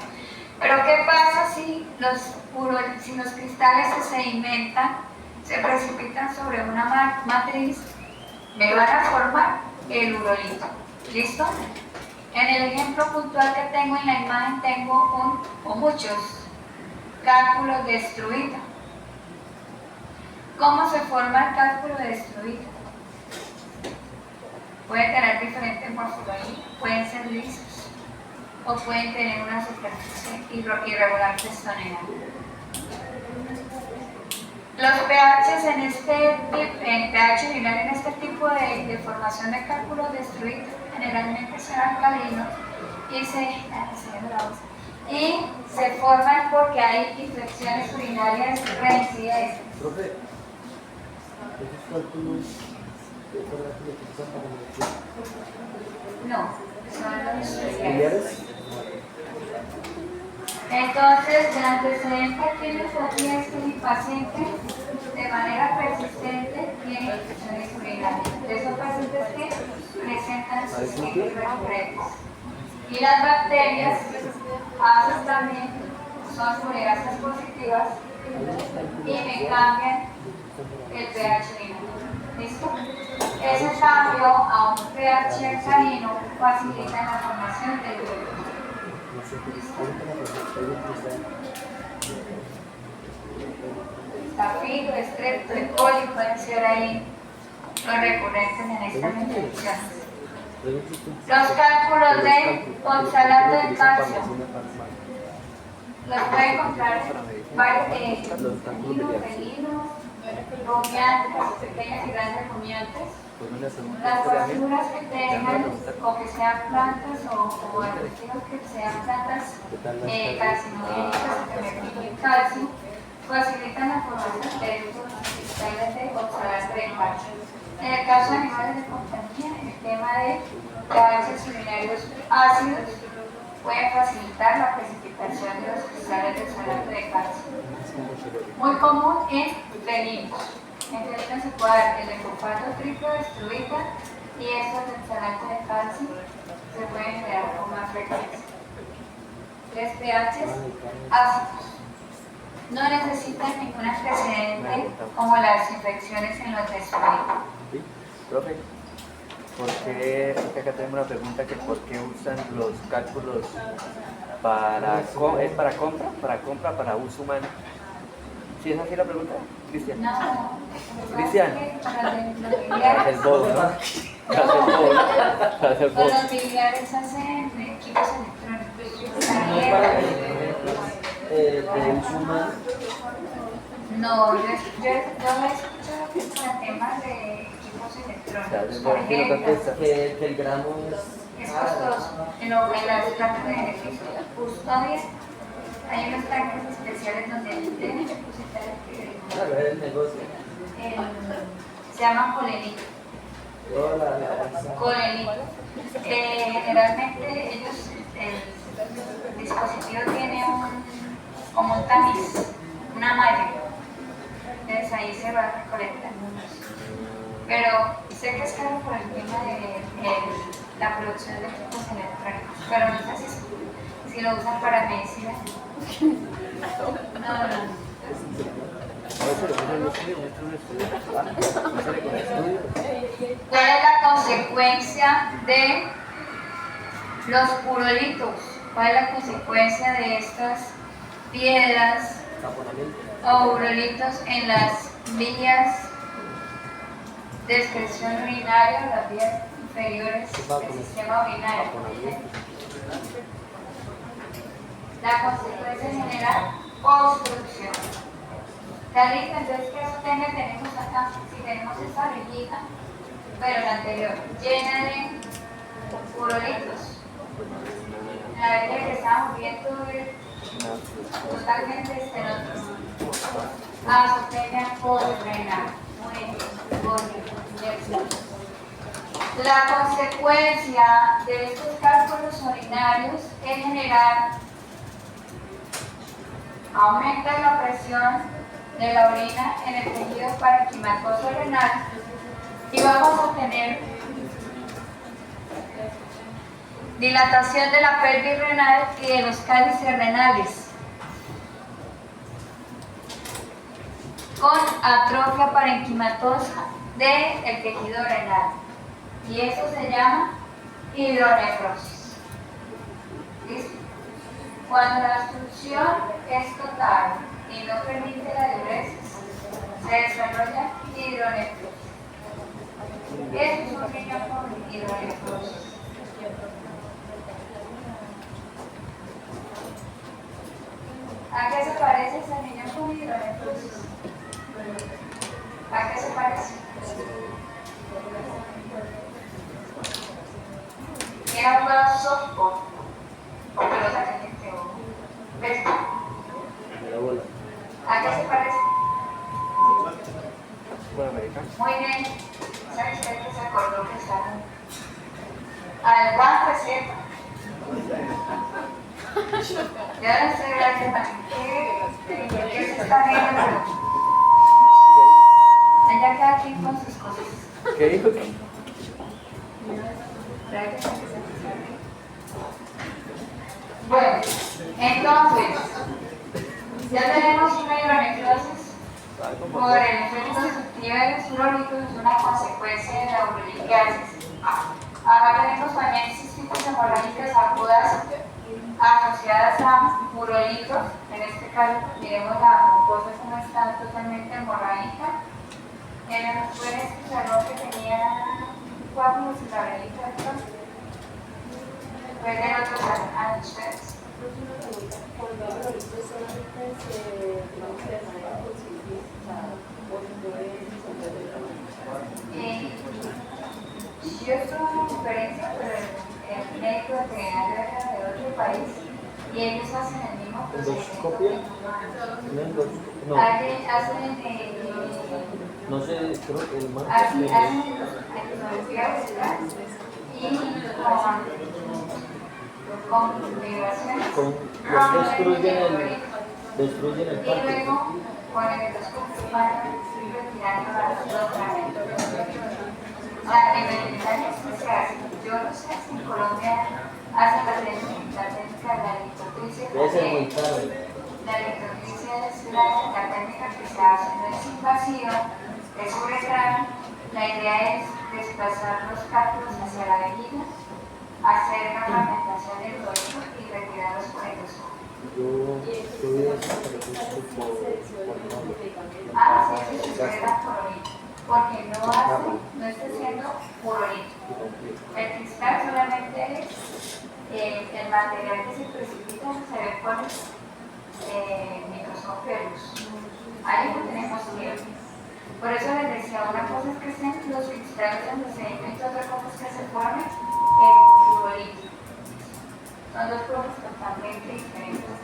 Pero ¿qué pasa si los cristales se sedimentan, se precipitan sobre una matriz? Me van a formar el urolito. ¿Listo? En el ejemplo puntual que tengo en la imagen tengo muchos cálculos de estruvita. ¿Cómo se forma el cálculo de estruvita? Puede tener diferentes morfologías, pueden ser lisos o pueden tener una superficie irregular testonera. Los pHs en pH urinario en este tipo de formación de cálculos de estruvita generalmente son alcalinos y se forman porque hay infecciones urinarias reincidentes. Profe, ¿esos cálculos se utilizan para No, son los familiares? Entonces, el antecedente aquí en es que mi paciente de manera persistente tiene infecciones urinarias. De esos pacientes que presentan suficientes recurrentes. Y las bacterias, ASAs también, son ureasas positivas y me cambian el pH urinario. ¿Listo? Ese cambio a un pH alcalino facilita la formación del urolito. estafilo, estrepto, E. coli pueden ser ahí los recurrentes en estas infecciones. Los cálculos de oxalato de calcio los puede encontrar caninos, felinos, rumiantes, pequeñas y grandes rumiantes. Las posturas que tengan o que sean plantas o agresivos que sean plantas carcinogénicas que permiten calcio facilitan la formación de estos cristales de oxalato de calcio. En el caso de animales de compañía, el tema de gases urinarios ácidos puede facilitar la precipitación de los cristales de oxalato de calcio. Muy común en felinos. En felinos se puede dar el glifosato triplo destruida y estos de oxalato de calcio se pueden crear con más frecuencia. 3 pHs ácidos. No necesitan ningún antecedente como las infecciones en los destruidos. ¿Sí? Profe, ¿por qué? Acá tenemos una pregunta que ¿por qué usan los cálculos para compra, para uso humano? ¿Sí es así la pregunta, Cristian? No. Cristian. Los El bobo, ¿no? los biliares hacen equipos electrónicos. De uso humano. No, yo he escuchado que es para temas de equipos electrónicos. Por ejemplo, Que el gramo es costoso. En las plantas de custodia hay unos tanques especiales donde deben depositar claro, es el negocio. se llaman colenito. Colenito. Generalmente ellos, el dispositivo tiene como un tamiz, una malla. Entonces ahí se va recolectando. Pero sé que es caro por el tema de la producción de equipos electrónicos, pero no sé si lo usan para medicina. No. ¿Cuál es la consecuencia de los urolitos? ¿Cuál es la consecuencia de estas piedras o urolitos en las vías de excreción urinaria, las vías inferiores del sistema urinario? La consecuencia general, obstrucción. ¿Está listo? Entonces, ¿qué sostenga tenemos acá? Si tenemos esta orillita, pero la anterior, llena de urolitos. La vez que estábamos viendo totalmente estenoso. Sostenga postrenal. Muy bien. La consecuencia de estos cálculos urinarios es generar aumento de la presión de la orina en el tejido parenquimatoso renal y vamos a tener dilatación de la pelvis renal y de los cálices renales con atrofia parenquimatosa del tejido renal y eso se llama hidronefrosis. ¿Listo? Cuando la obstrucción es total y no permite la diuresis, se desarrolla hidronefrosis. Eso es un riñón con hidronefrosis. ¿A qué se parece ese riñón con hidronefrosis? ¿A qué se parece? Era un juego softball o pelota caliente o béisbol. ¿A qué se parece? Fútbol americano. Muy bien. ¿Sabe usted que se acordó que está al banco, ¿cierto? Y ahora estoy hablando de ¿qué se está viendo? Ya cada quien con sus cosas. ¿Qué dijo? Bueno, entonces, ya tenemos una hidronefrosis por el efecto destructivo de los urolitos, es una consecuencia de la uroliquiasis. Acá tenemos también cistitis hemorrágicas agudas asociadas a urolitos en este caso, miremos la mucosa como está totalmente hemorrágica. ¿Nos pueden explicar lo que tenía coágulos y laberintos? ¿Pueden ver otros a ustedes? Cuando hablo de esto solamente vamos a llamar por civil, o sea, por yo estuve en una conferencia, pero el médico veterinario era de otro país y ellos hacen el mismo ¿Endoscopia? procedimiento. No, Hacen no sé, creo que el marco. hacen endoscopia vegetal y con vibraciones. Destruyen el Y parque. luego con el endoscopio van retirando las dos. A nivel se hace. Yo no sé si en Colombia hacen la técnica de la lipotripsia. Debe ser muy caro. La lipotripsia es la técnica que se hace, no es invasiva, es uretral. La idea es desplazar los cálculos hacia la vejiga, hacer la fragmentación del hueso y retirarlos por endoscopio. Yo vi eso, pero justo por Sí, se suelta por orina, porque no está haciendo por orina. El cristal solamente es el material que se precipita, se ve por microscopio de luz. Ahí no tenemos tiempo. Por eso les decía, una cosa es que estén los cristales en los sedimentos, otra cosa es que se forme el fluorito. Son dos cosas totalmente diferentes.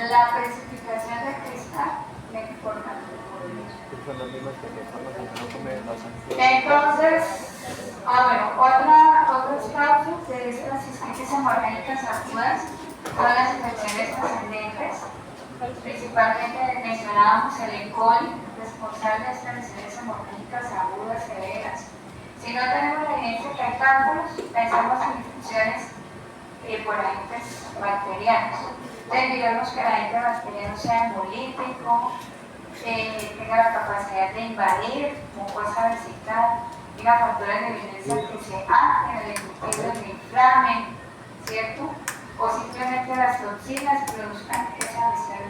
La precipitación del cristal me informa del fluorito. Son las mismas que no comer los Entonces, otras causas de estas cistitis hemorrágicas agudas son las infecciones ascendentes. Principalmente mencionábamos el E. coli, responsable de estas lesiones hemorrágicas agudas severas. Si no tenemos la evidencia que hay cálculos, pensamos en infecciones por agentes bacterianos. Entonces, digamos que el agente bacteriano sea hemolítico, tenga la capacidad de invadir mucosa vesical, tenga factores de violencia que se anclen en el epitelio y lo inflamen, ¿cierto? O simplemente las toxinas produzcan esa lesión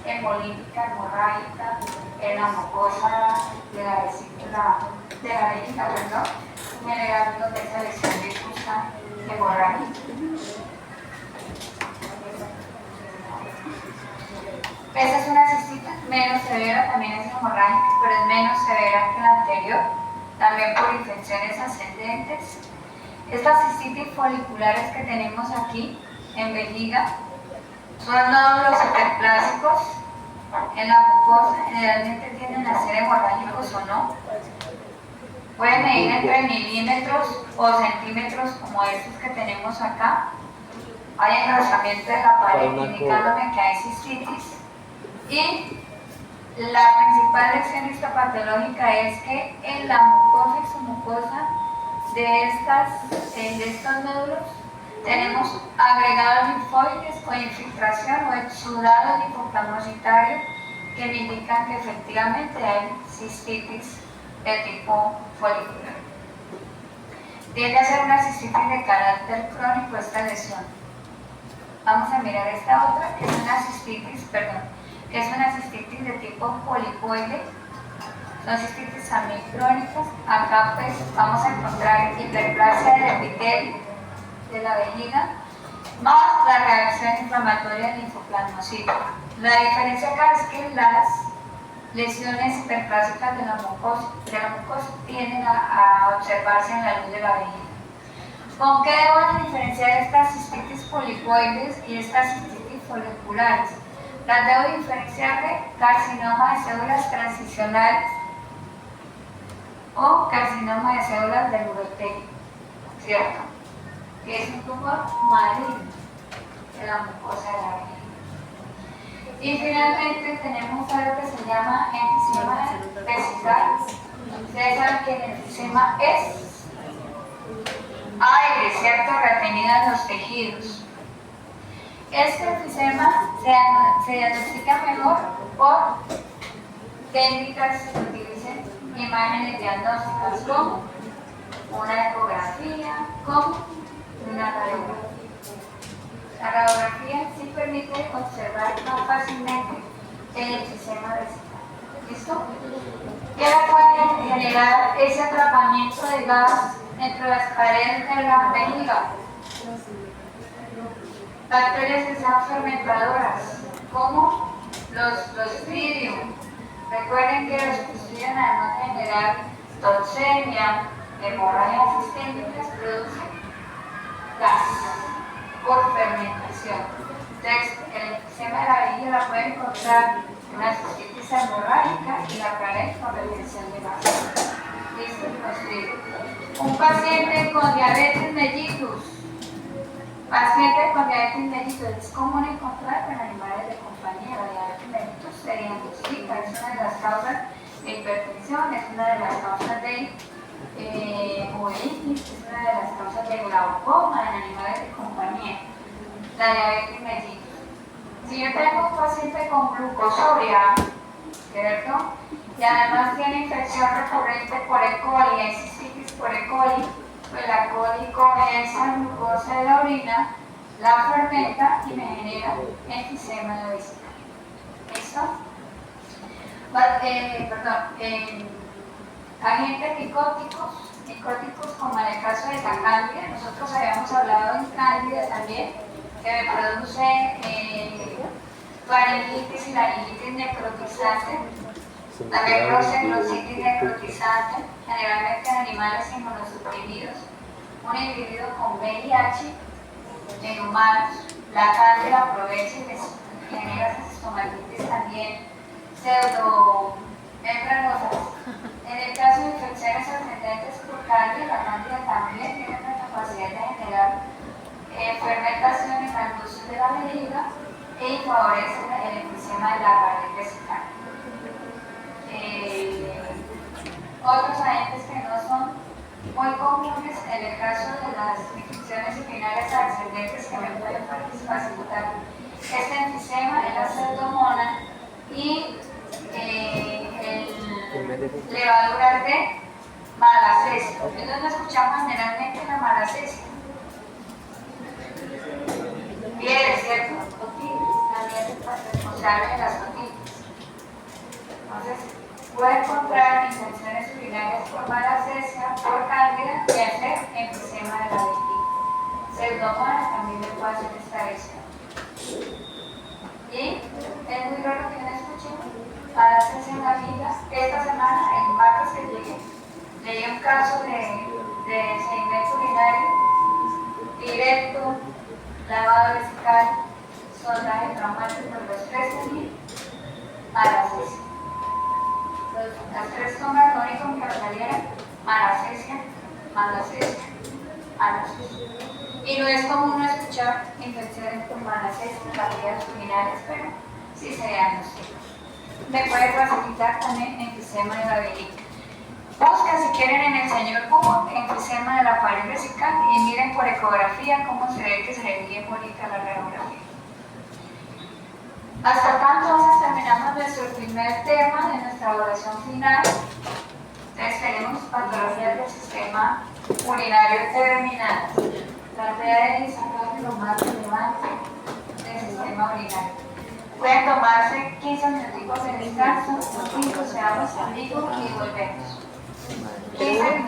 hemolítica, hemorrágica en la mucosa de la vejiga, generando esa lesión difusa hemorrágica. Esa es una cistitis menos severa, también es hemorrágica, pero es menos severa que la anterior, también por infecciones ascendentes. Estas cistitis foliculares que tenemos aquí en vejiga son nódulos hiperplásicos en la mucosa, generalmente tienden a ser hemorrágicos o no. Pueden medir entre milímetros o centímetros como estos que tenemos acá. Hay engrosamiento de la pared indicándome que hay cistitis. Y la principal lesión histopatológica es que en la mucosa y submucosa de estos nódulos tenemos agregados linfoides o infiltración o exudado linfoplasmocitario que me indican que efectivamente hay cistitis de tipo folicular. Tiende a ser una cistitis de carácter crónico esta lesión. Vamos a mirar esta otra, que es una cistitis de tipo polipoide. Son cistitis también crónicas. Acá pues vamos a encontrar hiperplasia del epitelio de la vejiga, más la reacción inflamatoria del linfoplasmocito. La diferencia acá es que las lesiones hiperplásicas de la mucosa tienden a observarse en la luz de la vejiga. ¿Con qué debo diferenciar estas cistitis polipoides y estas cistitis foliculares? Las debo diferenciar de carcinoma de células transicionales o carcinoma de células del urotelio, ¿cierto? Que es un tumor maligno en la mucosa de la vejiga. Y finalmente tenemos algo que se llama enfisema vesical. Ustedes saben que el enfisema es aire, ¿cierto? Retenido en los tejidos. Este enfisema se diagnostica mejor por técnicas que utilicen imágenes diagnósticas como una ecografía, como una radiografía. La radiografía sí permite observar más fácilmente el enfisema vesical. ¿Listo? Y ahora puede generar ese atrapamiento de gas entre las paredes de la vejiga. Bacterias que sean fermentadoras, como los Clostridium. Recuerden que los Clostridium, además de generar toxemia, hemorragias sistémicas, producen gas por fermentación. Entonces, el enfisema de la vejiga la puede encontrar en una cistitis hemorrágica y la pared con retención de gas. ¿Listo? Clostridium. Un paciente con diabetes mellitus. Pacientes con diabetes mellitus es común encontrar con animales de compañía. La diabetes mellitus se diagnostica, es una de las causas de hipertensión, es una de las causas de uveitis, es una de las causas de glaucoma en animales de compañía. La diabetes mellitus. Si yo tengo un paciente con glucosuria, ¿cierto? Y además tiene infección recurrente por E. coli, hay cistitis por E. coli, pues la coli coge esa glucosa de la orina, la fermenta y me genera enfisema de la vesícula. ¿Listo? Agentes psicóticos como en el caso de la cándida, nosotros habíamos hablado en cándida también, que me produce faringitis y laringitis necrotizante. También produce glossitis necrotizante, generalmente en animales inmunosuprimidos. Un individuo con VIH en humanos, la cándida aprovecha y les genera estomatitis también pseudomembranosas. En el caso de infecciones ascendentes por cándida, la cándida también tiene la capacidad de generar fermentaciones al uso de la vejiga y favorece el enfisema de la pared vesical. Otros agentes que no son muy comunes en el caso de las infecciones urinarias ascendentes que me pueden facilitar este enfisema es la pseudomonas y levaduras de malacesia. Es donde escuchamos generalmente la malacesia. Bien, es cierto, otitis, también es responsable de las otitis. Entonces, puede encontrar infecciones urinarias por malacesia, por cándida y hacer enfisema de la vejiga. Pseudomonas también le puede hacer esta lesión. Y es muy raro que no escuchen malacesia en la vejiga. Esta semana, en martes que llegué, leí un caso de sedimento urinario directo, lavado vesical, sondaje traumático por los 13.000, malacesia. Las tres tomas, lo único que salieron, malacesia, y no es común escuchar infecciones por malacesia en las vías urinarias, pero sí se diagnostica. Me puede facilitar también enfisema de la vejiga. Busca si quieren en el señor Google enfisema de la pared vesical y miren por ecografía cómo se ve que se ve bien bonita la radiografía. Hasta acá entonces terminamos nuestro primer tema de nuestra evaluación final. Entonces tenemos patologías del sistema urinario determinadas. Traté de sacar lo más relevante del sistema urinario. Pueden tomarse 15 minutos de descanso, 5 seamos amigos y volvemos. 15